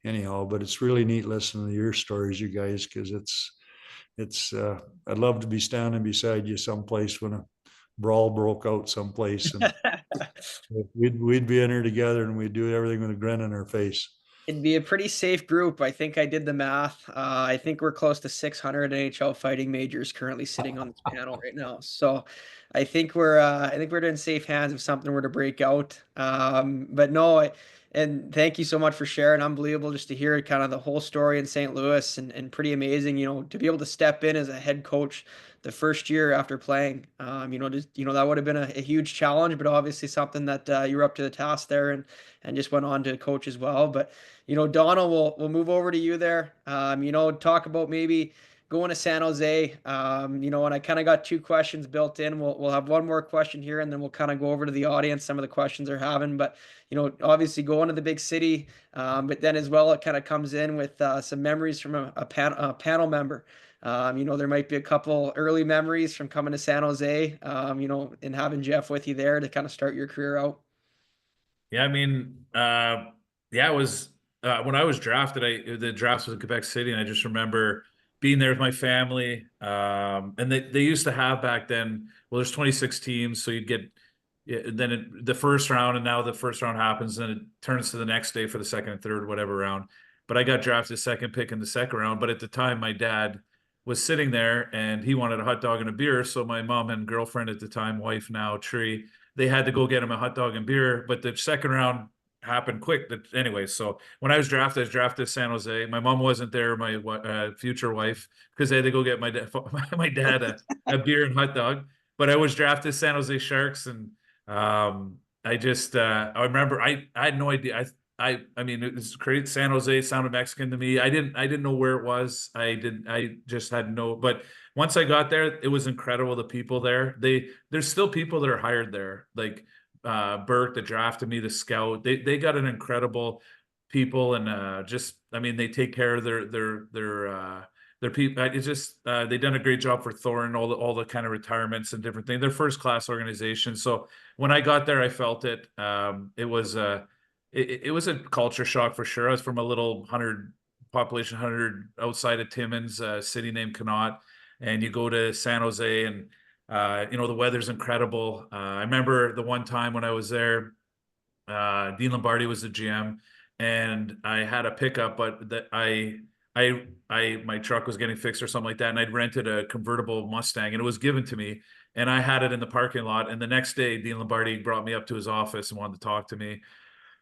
anyhow, but it's really neat listening to your stories, you guys, because it's I'd love to be standing beside you someplace when a brawl broke out someplace, and we'd be in there together, and we'd do everything with a grin on our face. It'd be a pretty safe group. I think I did the math. I think we're close to 600 NHL fighting majors currently sitting on this panel right now. So I think we're in safe hands if something were to break out. But no, and thank you so much for sharing. Unbelievable just to hear kind of the whole story in St. Louis, and pretty amazing, you know, to be able to step in as a head coach the first year after playing. You know, just, you know, that would have been a huge challenge, but obviously something that you were up to the task there, and just went on to coach as well. But you know, Donald, we'll move over to you there. You know, talk about maybe going to San Jose. You know, and I kind of got two questions built in. We'll have one more question here, and then we'll kind of go over to the audience, some of the questions they're having. But you know, obviously going to the big city, but then as well, it kind of comes in with some memories from a panel member. You know, there might be a couple early memories from coming to San Jose. You know, and having Jeff with you there to kind of start your career out. Yeah, I mean, yeah, it was when I was drafted. The draft was in Quebec City, and I just remember being there with my family. And they used to have back then. Well, there's 26 teams, so you'd get the first round, and now the first round happens, and it turns to the next day for the second and third, whatever round. But I got drafted second pick in the second round. But at the time, my dad was sitting there, and he wanted a hot dog and a beer. So my mom and girlfriend at the time, wife now, Tree, they had to go get him a hot dog and beer. But the second round happened quick. Anyway, so when I was drafted to San Jose. My mom wasn't there, my future wife, because they had to go get my dad a beer and hot dog. But I was drafted to San Jose Sharks, and I remember I had no idea. I mean, it was crazy. San Jose sounded Mexican to me. I didn't know where it was. I just had no, but once I got there, it was incredible. The people there, there's still people that are hired there. Like, Burke that drafted me, the scout, they got an incredible people. And, I mean, they take care of their people. It's just, they've done a great job for Thorne, all the kind of retirements and different things. They're first class organization. So when I got there, I felt it. It was a culture shock for sure. I was from a little population 100 outside of Timmins, a city named Connaught, and you go to San Jose, and you know, the weather's incredible. I remember the one time when I was there, Dean Lombardi was the GM, and I had a pickup, but that my truck was getting fixed or something like that, and I'd rented a convertible Mustang, and it was given to me, and I had it in the parking lot. And the next day, Dean Lombardi brought me up to his office and wanted to talk to me.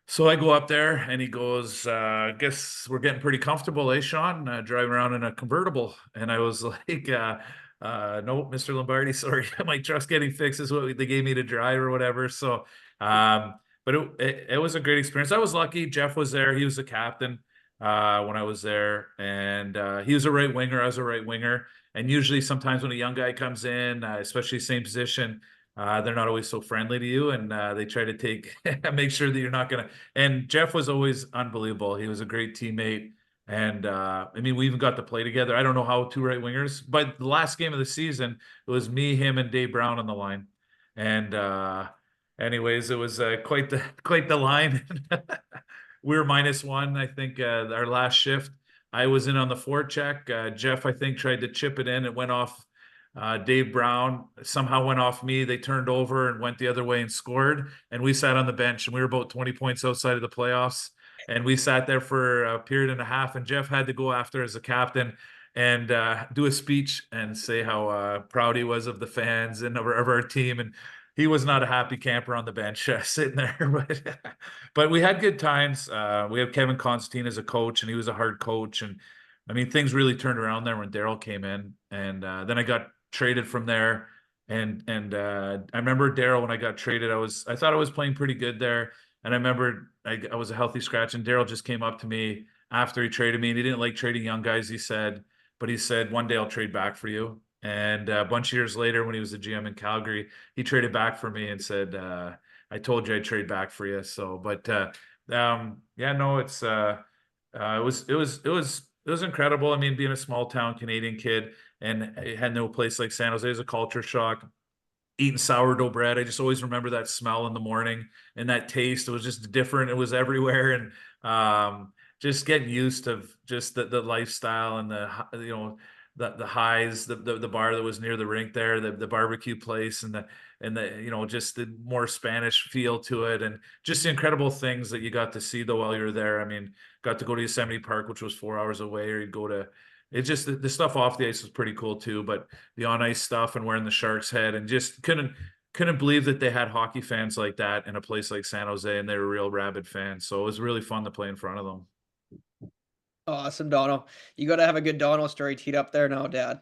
So I go up there, and he goes, I guess we're getting pretty comfortable, eh, Sean? Driving around in a convertible. And I was like, no, Mr. Lombardi, sorry, my truck's getting fixed, is what they gave me to drive or whatever. So, but it was a great experience. I was lucky. Jeff was there. He was the captain when I was there. And he was a right winger. I was a right winger. And usually sometimes when a young guy comes in, especially same position, they're not always so friendly to you, and they try to make sure that you're not gonna. And Jeff was always unbelievable. He was a great teammate, and I mean, we even got to play together. I don't know how two right wingers, but the last game of the season, it was me, him, and Dave Brown on the line. And anyways, it was quite the line. We were -1, I think, our last shift. I was in on the forecheck. Jeff, I think, tried to chip it in. It went off. Dave Brown somehow went off me. They turned over and went the other way and scored. And we sat on the bench, and we were about 20 points outside of the playoffs. And we sat there for a period and a half, and Jeff had to go after as a captain and do a speech and say how proud he was of the fans and of our team. And he was not a happy camper on the bench sitting there, but we had good times. We had Kevin Constantine as a coach, and he was a hard coach. And I mean, things really turned around there when Daryl came in, and then I got traded from there. And I remember Daryl, when I got traded, I thought I was playing pretty good there. And I remember I was a healthy scratch, and Daryl just came up to me after he traded me, and he didn't like trading young guys, he said, but he said, one day I'll trade back for you. And a bunch of years later, when he was the GM in Calgary, he traded back for me and said, I told you I'd trade back for you. So, but yeah, no, it was incredible. I mean, being a small town Canadian kid, and it had no place like San Jose, is a culture shock. Eating sourdough bread, I just always remember that smell in the morning and that taste. It was just different. It was everywhere, and just getting used to just the lifestyle and the highs, the bar that was near the rink there, the barbecue place, and the just the more Spanish feel to it, and just the incredible things that you got to see though while you were there. I mean, got to go to Yosemite Park, which was 4 hours away, or you'd go to. It's just the stuff off the ice was pretty cool too, but the on ice stuff and wearing the Sharks head, and just couldn't believe that they had hockey fans like that in a place like San Jose, and they were real rabid fans. So it was really fun to play in front of them. Awesome, Donald. You got to have a good Donald story teed up there now, Dad.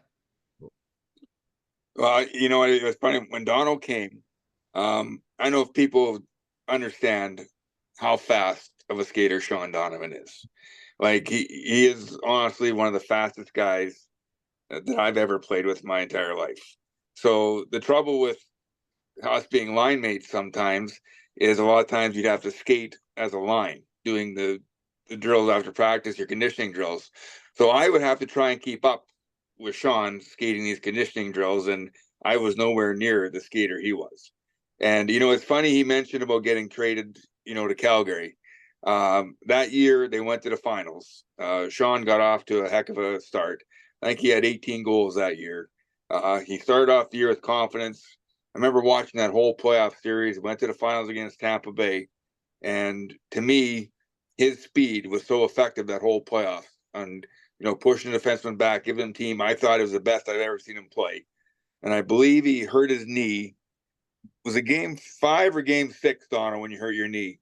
Well, it was funny when Donald came. I don't know if people understand how fast of a skater Shean Donovan is. Like he is honestly one of the fastest guys that I've ever played with my entire life. So the trouble with us being line mates sometimes is a lot of times you'd have to skate as a line, doing the drills after practice, your conditioning drills. So I would have to try and keep up with Shean skating these conditioning drills, and I was nowhere near the skater he was. And it's funny he mentioned about getting traded, to Calgary. That year they went to the finals. Shean got off to a heck of a start. I think he had 18 goals that year. He started off the year with confidence. I remember watching that whole playoff series, went to the finals against Tampa Bay. And to me, his speed was so effective that whole playoff, and, pushing the defenseman back, giving him team. I thought it was the best I've ever seen him play. And I believe he hurt his knee. Was it game 5 or game 6, Donna, when you hurt your knee?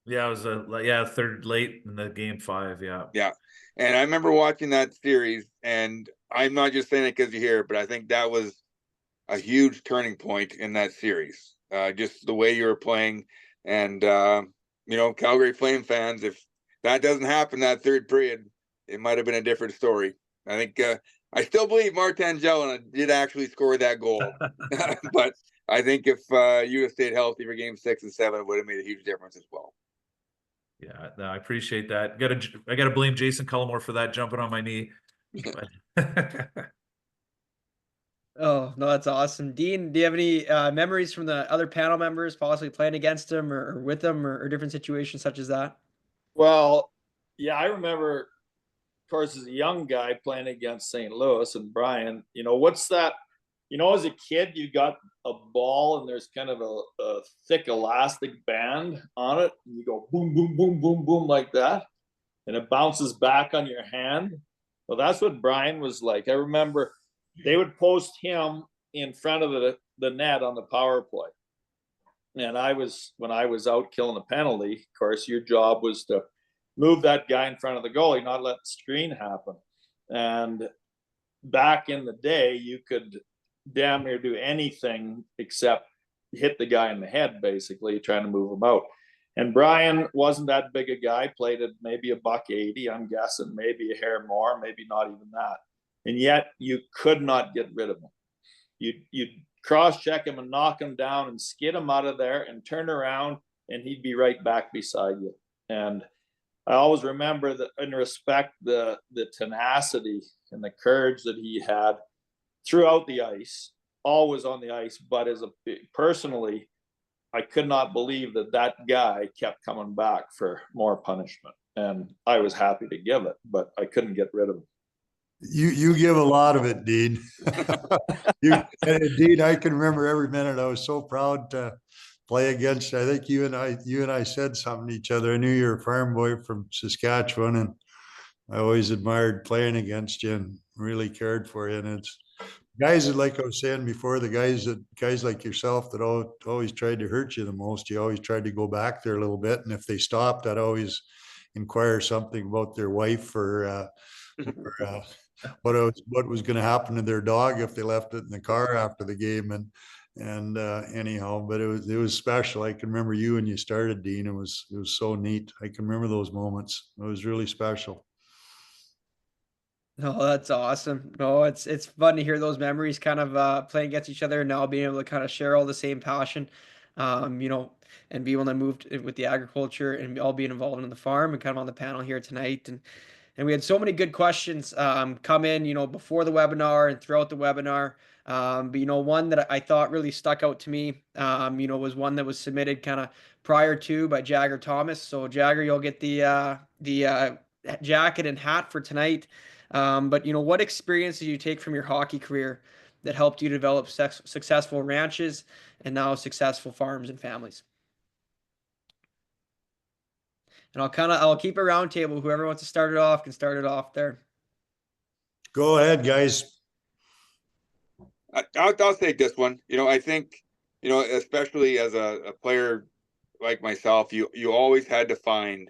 Yeah, it was third late in the game 5. Yeah. Yeah. And I remember watching that series, and I'm not just saying it because you're here, but I think that was a huge turning point in that series. Just the way you were playing. And, Calgary Flame fans, if that doesn't happen that third period, it might have been a different story. I think I still believe Martin Jelena did actually score that goal. But I think if you had stayed healthy for game 6 and 7, it would have made a huge difference as well. Yeah, no, I appreciate that. I gotta blame Jason Cullimore for that, jumping on my knee. Oh, no, that's awesome. Dean, do you have any memories from the other panel members, possibly playing against them or with them, or different situations such as that? Well, yeah, I remember, of course, as a young guy playing against St. Louis and Brian, what's that? As a kid, you got a ball and there's kind of a thick elastic band on it. And you go boom, boom, boom, boom, boom like that. And it bounces back on your hand. Well, that's what Brian was like. I remember they would post him in front of the net on the power play. And when I was out killing a penalty, of course, your job was to move that guy in front of the goalie, not let the screen happen. And back in the day, you could damn near do anything except hit the guy in the head, basically trying to move him out. And Brian wasn't that big a guy, played at maybe $180, I'm guessing, maybe a hair more, maybe not even that. And yet you could not get rid of him. You'd cross-check him and knock him down and skid him out of there and turn around, and he'd be right back beside you. And I always remember that, and respect the tenacity and the courage that he had throughout the ice, always on the ice. But personally, I could not believe that guy kept coming back for more punishment. And I was happy to give it, but I couldn't get rid of him. You give a lot of it, Dean. Dean, I can remember every minute. I was so proud to play against. I think you and I said something to each other. I knew you were a farm boy from Saskatchewan, and I always admired playing against you and really cared for you. And it's guys that, like I was saying before, the guys like yourself that always tried to hurt you the most. You always tried to go back there a little bit, and if they stopped, I'd always inquire something about their wife or what was going to happen to their dog if they left it in the car after the game. And anyhow, but it was special. I can remember you when you started, Dean. It was so neat. I can remember those moments. It was really special. No, that's awesome. No, it's fun to hear those memories kind of playing against each other and now being able to kind of share all the same passion, you know, and be able to move with the agriculture and all being involved in the farm and kind of on the panel here tonight. And we had so many good questions come in, you know, before the webinar and throughout the webinar. But you know, one that I thought really stuck out to me, you know, was one that was submitted kind of prior to by Jagger Thomas. So Jagger, you'll get the jacket and hat for tonight. But you know, what experience did you take from your hockey career that helped you develop successful ranches and now successful farms and families? And I'll keep a round table. Whoever wants to start it off can start it off there. Go ahead, guys. I'll take this one. You know, I think, you know, especially as a player like myself, you always had to find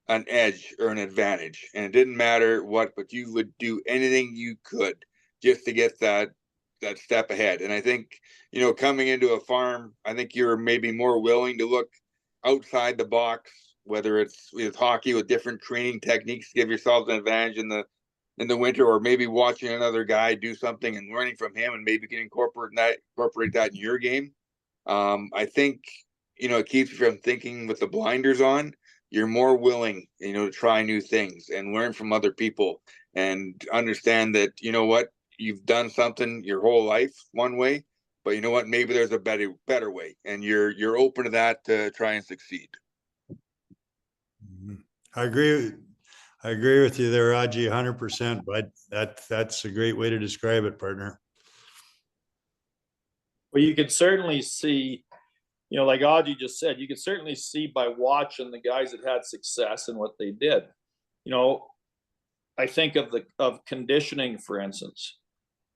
an edge or an advantage, and it didn't matter what, but you would do anything you could just to get that step ahead. And I think, you know, coming into a farm, I think you're maybe more willing to look outside the box, whether it's with hockey with different training techniques to give yourself an advantage in the winter, or maybe watching another guy do something and learning from him and maybe can incorporate that in your game. I think, you know, it keeps you from thinking with the blinders on. You're more willing, you know, to try new things and learn from other people and understand that, you know what, you've done something your whole life one way, but you know what, maybe there's a better way, and you're open to that to try and succeed. I agree with you there, Raji, 100%. But that's a great way to describe it, partner. Well, you could certainly see, you know, like Audrey just said, you could certainly see by watching the guys that had success and what they did. You know, I think of conditioning, for instance.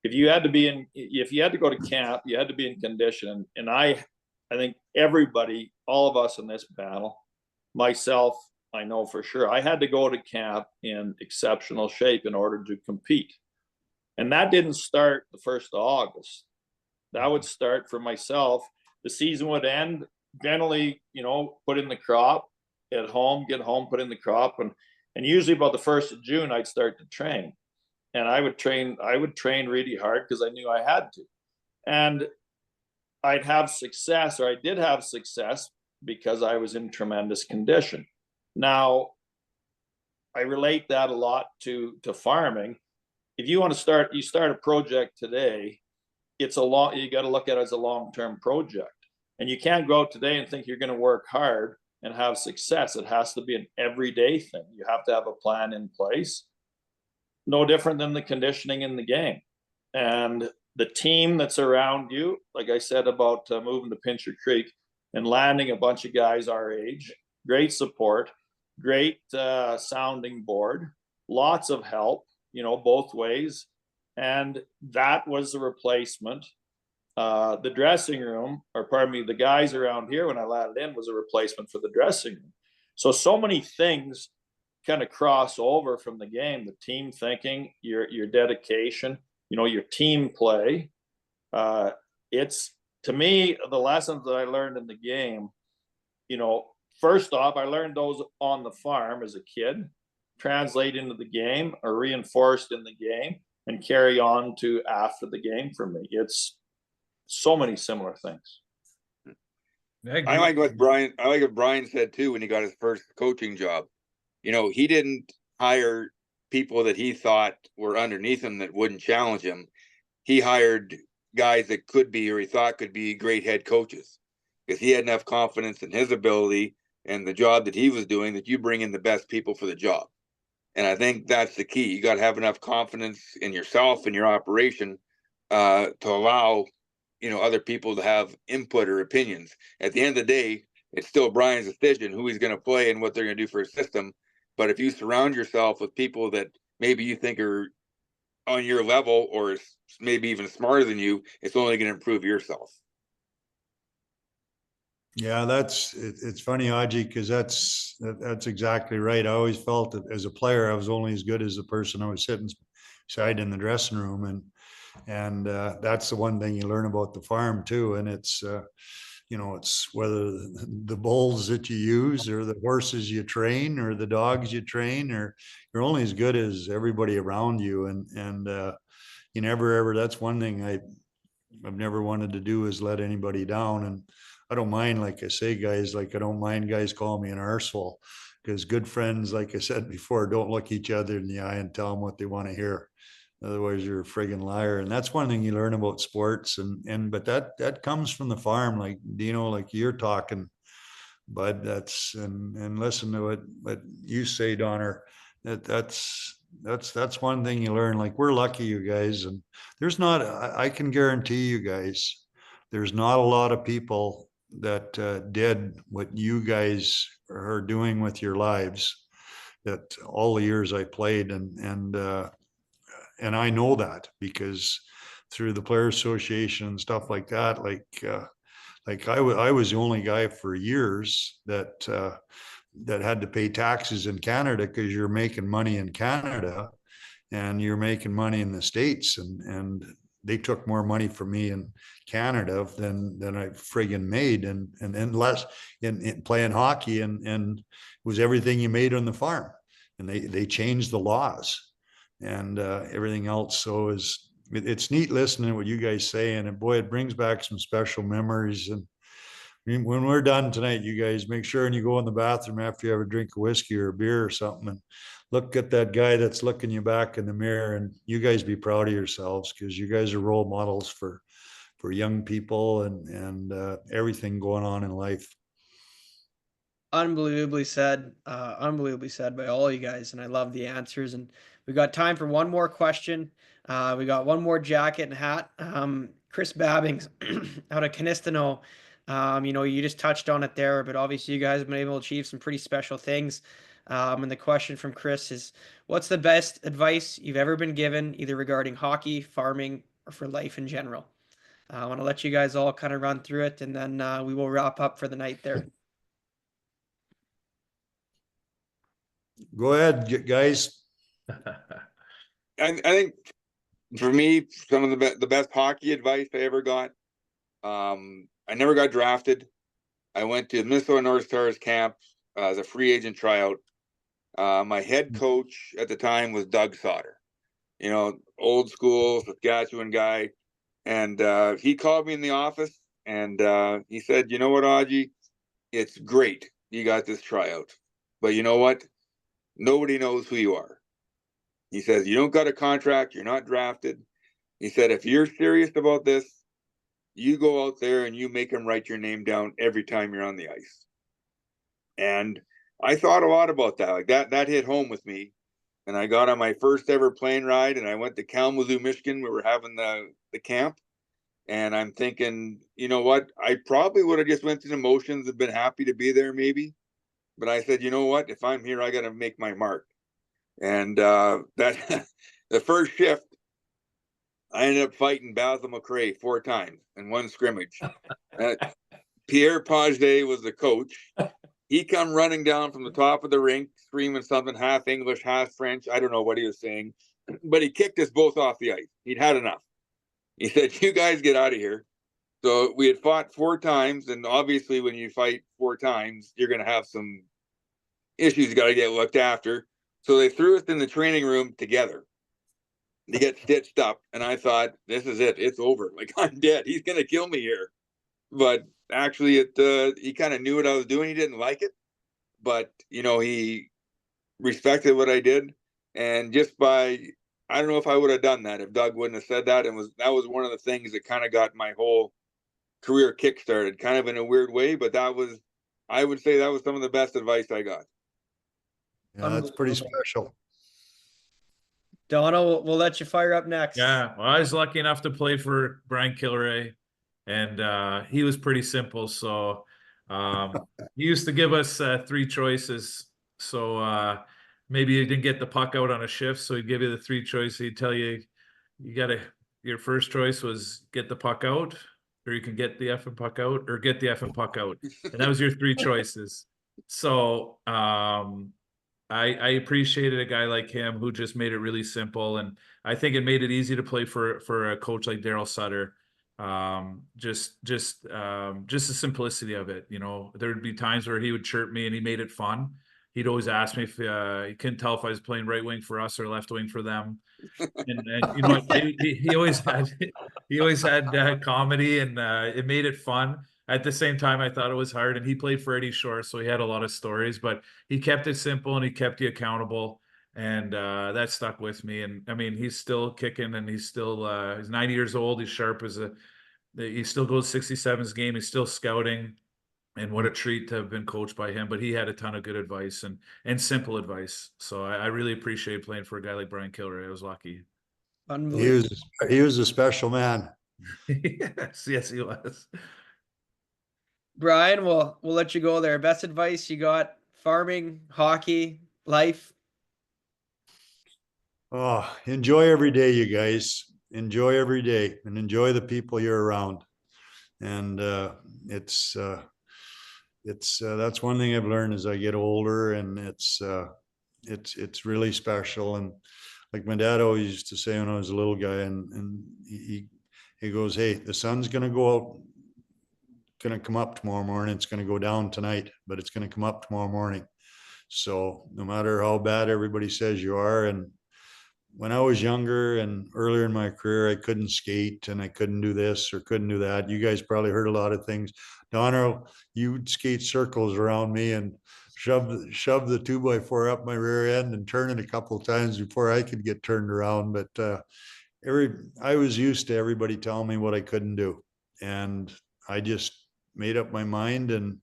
If you had to go to camp, you had to be in condition. And I think everybody, all of us in this panel, myself, I know for sure, I had to go to camp in exceptional shape in order to compete. And that didn't start the 1st of August. That would start for myself. The season would end, generally, you know, put in the crop at home, get home, put in the crop. And usually about the 1st of June, I'd start to train. And I would train really hard because I knew I had to. And I'd have success, or I did have success, because I was in tremendous condition. Now, I relate that a lot to farming. If you want to start a project today, you got to look at it as a long-term project. And you can't go out today and think you're going to work hard and have success. It has to be an everyday thing. You have to have a plan in place. No different than the conditioning in the game. And the team that's around you, like I said about moving to Pincher Creek and landing a bunch of guys our age, great support, great sounding board, lots of help, you know, both ways. And that was the replacement. The dressing room, or pardon me, the guys around here when I landed in, was a replacement for the dressing room. So many things kind of cross over from the game: the team thinking, your dedication, you know, your team play. It's, to me, the lessons that I learned in the game, you know, first off, I learned those on the farm as a kid, translate into the game, or reinforced in the game, and carry on to after the game for me. It's so many similar things. I like what Brian said too when he got his first coaching job. You know, he didn't hire people that he thought were underneath him that wouldn't challenge him. He hired guys that could be, or he thought could be, great head coaches, because he had enough confidence in his ability and the job that he was doing that you bring in the best people for the job. And I think that's the key. You got to have enough confidence in yourself and your operation to allow other people to have input or opinions. At the end of the day, it's still Brian's decision who he's going to play and what they're going to do for his system. But if you surround yourself with people that maybe you think are on your level or maybe even smarter than you, it's only going to improve yourself. Yeah, it's funny, Audgie, because that's exactly right. I always felt that as a player, I was only as good as the person I was sitting beside in the dressing room, and that's the one thing you learn about the farm too. And it's it's whether the bulls that you use or the horses you train or the dogs you train, or you're only as good as everybody around you. And you never ever. That's one thing I've never wanted to do is let anybody down. And I don't mind, like I say, guys, like I don't mind guys calling me an arsehole, because good friends, like I said before, don't look each other in the eye and tell them what they want to hear. Otherwise you're a friggin' liar. And that's one thing you learn about sports. But that comes from the farm, like Dino, like you're talking, Bud. And listen to what you say, Donner. That's one thing you learn. Like, we're lucky, you guys, and I can guarantee you guys, there's not a lot of people that did what you guys are doing with your lives, that all the years I played. And I know that because through the player association and stuff like that, I was the only guy for years that had to pay taxes in Canada, because you're making money in Canada and you're making money in the States, and they took more money from me in Canada than I friggin' made, and then less in playing hockey, and it was everything you made on the farm, and they changed the laws and everything else. So it's neat listening to what you guys say, and boy, it brings back some special memories. And when we're done tonight, you guys make sure and you go in the bathroom after you have a drink of whiskey or a beer or something, and look at that guy that's looking you back in the mirror, and you guys be proud of yourselves, because you guys are role models for young people and everything going on in life. Unbelievably said by all you guys, and I love the answers. And we got time for one more question. We got one more jacket and hat. Chris Babbings out of Canistano. You just touched on it there, but obviously you guys have been able to achieve some pretty special things. And the question from Chris is, what's the best advice you've ever been given, either regarding hockey, farming, or for life in general? I want to let you guys all kind of run through it, and then we will wrap up for the night there. Go ahead, guys. I think for me, some of the best hockey advice I ever got. I never got drafted. I went to Minnesota North Stars camp as a free agent tryout. My head coach at the time was Doug Sutter, old school Saskatchewan guy. And he called me in the office, and he said, "You know what, Augie? It's great you got this tryout, but you know what? Nobody knows who you are." He says, "You don't got a contract. You're not drafted." He said, "If you're serious about this, you go out there and you make them write your name down every time you're on the ice." And I thought a lot about that. Like that hit home with me. And I got on my first ever plane ride, and I went to Kalamazoo, Michigan. We were having the camp. And I'm thinking, you know what? I probably would have just went through the motions and been happy to be there maybe. But I said, you know what? If I'm here, I got to make my mark. And that the first shift, I ended up fighting 𝙫𝙚𝙩𝙚𝙧𝙖 4 times in one scrimmage. Pierre Pagé was the coach. He come running down from the top of the rink, screaming something half English, half French. I don't know what he was saying, but he kicked us both off the ice. He'd had enough. He said, "You guys get out of here." So we had fought 4 times, and obviously when you fight 4 times, you're going to have some issues you got to get looked after. So they threw us in the training room together to get stitched up, and I thought, this is it. It's over. Like, I'm dead. He's going to kill me here. But actually, he kind of knew what I was doing. He didn't like it, but he respected what I did, and I don't know if I would have done that if Doug wouldn't have said that. And that was one of the things that kind of got my whole career kickstarted, kind of in a weird way. But I would say that was some of the best advice I got. Yeah, that's pretty special. Donna, we'll let you fire up next. Yeah, well, I was lucky enough to play for Brian Kilray. and he was pretty simple. So he used to give us 3 choices. So maybe you didn't get the puck out on a shift, so he'd give you the 3 choices. He'd tell you, your first choice was get the puck out, or you can get the effing puck out, or get the effing puck out. And that was your 3 choices. So I appreciated a guy like him who just made it really simple, and I think it made it easy to play for a coach like Daryl Sutter. Just the simplicity of it. You know, there would be times where he would chirp me and he made it fun. He'd always ask me if he couldn't tell if I was playing right wing for us or left wing for them. And you know what, he always had comedy, and it made it fun. At the same time, I thought it was hard, and he played for Eddie Shore, so he had a lot of stories, but he kept it simple and he kept you accountable, and that stuck with me. And I mean, he's still kicking, and he's still he's 90 years old. He's sharp as he still goes 67's game. He's still scouting, and what a treat to have been coached by him. But he had a ton of good advice and simple advice. So I really appreciate playing for a guy like Brian Kilray. I was lucky. He was a special man. yes, he was. Brian, we'll let you go there. Best advice you got: farming, hockey, life? Oh, enjoy every day, you guys. Enjoy every day, and enjoy the people you're around. And it's that's one thing I've learned as I get older, and it's really special. And like my dad always used to say when I was a little guy, and he goes, "Hey, the sun's gonna go out, gonna come up tomorrow morning. It's gonna go down tonight, but it's gonna come up tomorrow morning. So no matter how bad everybody says you are." And when I was younger and earlier in my career, I couldn't skate and I couldn't do this or couldn't do that. You guys probably heard a lot of things. Donna, you would skate circles around me and shove the 2x4 up my rear end and turn it a couple of times before I could get turned around. But I was used to everybody telling me what I couldn't do, and I just made up my mind. And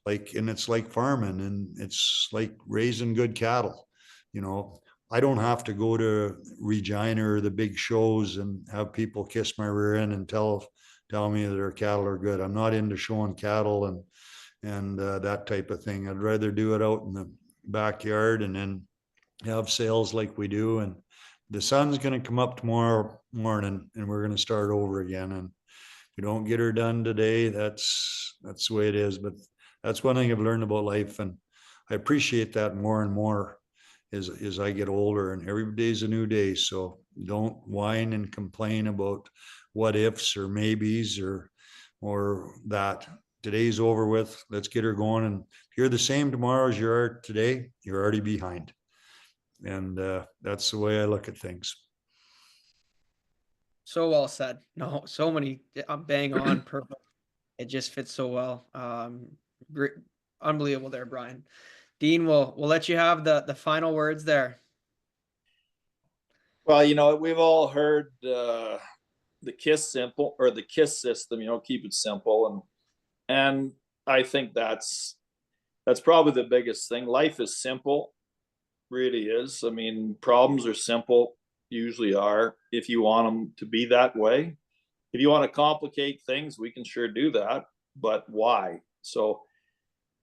it's like farming, and it's like raising good cattle. You know, I don't have to go to Regina or the big shows and have people kiss my rear end and tell me that our cattle are good. I'm not into showing cattle and that type of thing. I'd rather do it out in the backyard and then have sales like we do. And the sun's going to come up tomorrow morning, and we're going to start over again. And if we don't get her done today, that's the way it is. But that's one thing I've learned about life, and I appreciate that more and more as I get older, and every day's a new day. So don't whine and complain about what ifs or maybes or that. Today's over with. Let's get her going. And if you're the same tomorrow as you are today, you're already behind. And that's the way I look at things. So well said. No, so many. I'm bang on, perfect. It just fits so well. Great, unbelievable there, Brian. Dean, we'll let you have the final words there. Well, you know, we've all heard the KISS simple, or the KISS system. You know, keep it simple, and I think that's probably the biggest thing. Life is simple, really is. I mean, problems are simple, usually are, if you want them to be that way. If you want to complicate things, we can sure do that, but why? So,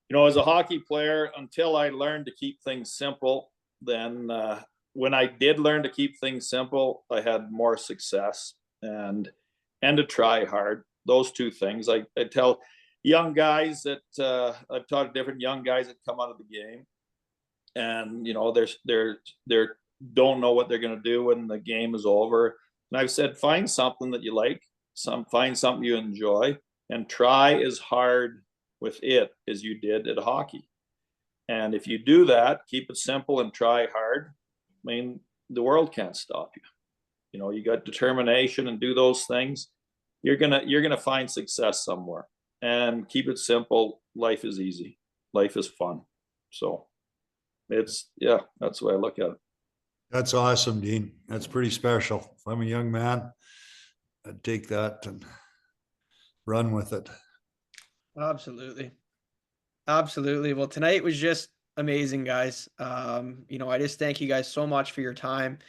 you know, as a hockey player, until I learned to keep things simple, then when I did learn to keep things simple, I had more success and to try hard. Those two things. I tell young guys that I've taught different young guys that come out of the game, and you know, they're don't know what they're going to do when the game is over. And I've said, find something that you like, find something you enjoy, and try as hard with it as you did at hockey. And if you do that, keep it simple and try hard, I mean, the world can't stop you. You know, you got determination and do those things, you're gonna find success somewhere. And keep it simple. Life is easy. Life is fun. So that's the way I look at it. That's awesome, Dean. That's pretty special. If I'm a young man, I'd take that and run with it. Absolutely. Absolutely. Well, tonight was just amazing, guys. You know, I just thank you guys so much for your time.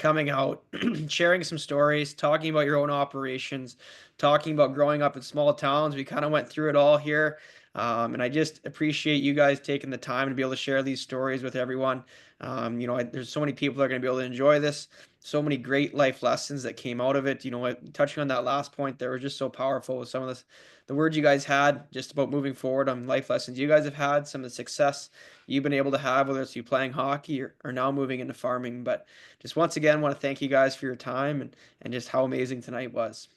coming out, sharing some stories, talking about your own operations, talking about growing up in small towns. We kind of went through it all here. And I just appreciate you guys taking the time to be able to share these stories with everyone. There's so many people that are going to be able to enjoy this. So many great life lessons that came out of it. Touching on that last point, there was just so powerful with some of the words you guys had just about moving forward on life lessons you guys have had, some of the success you've been able to have, whether it's you playing hockey or now moving into farming. But just once again, want to thank you guys for your time and just how amazing tonight was.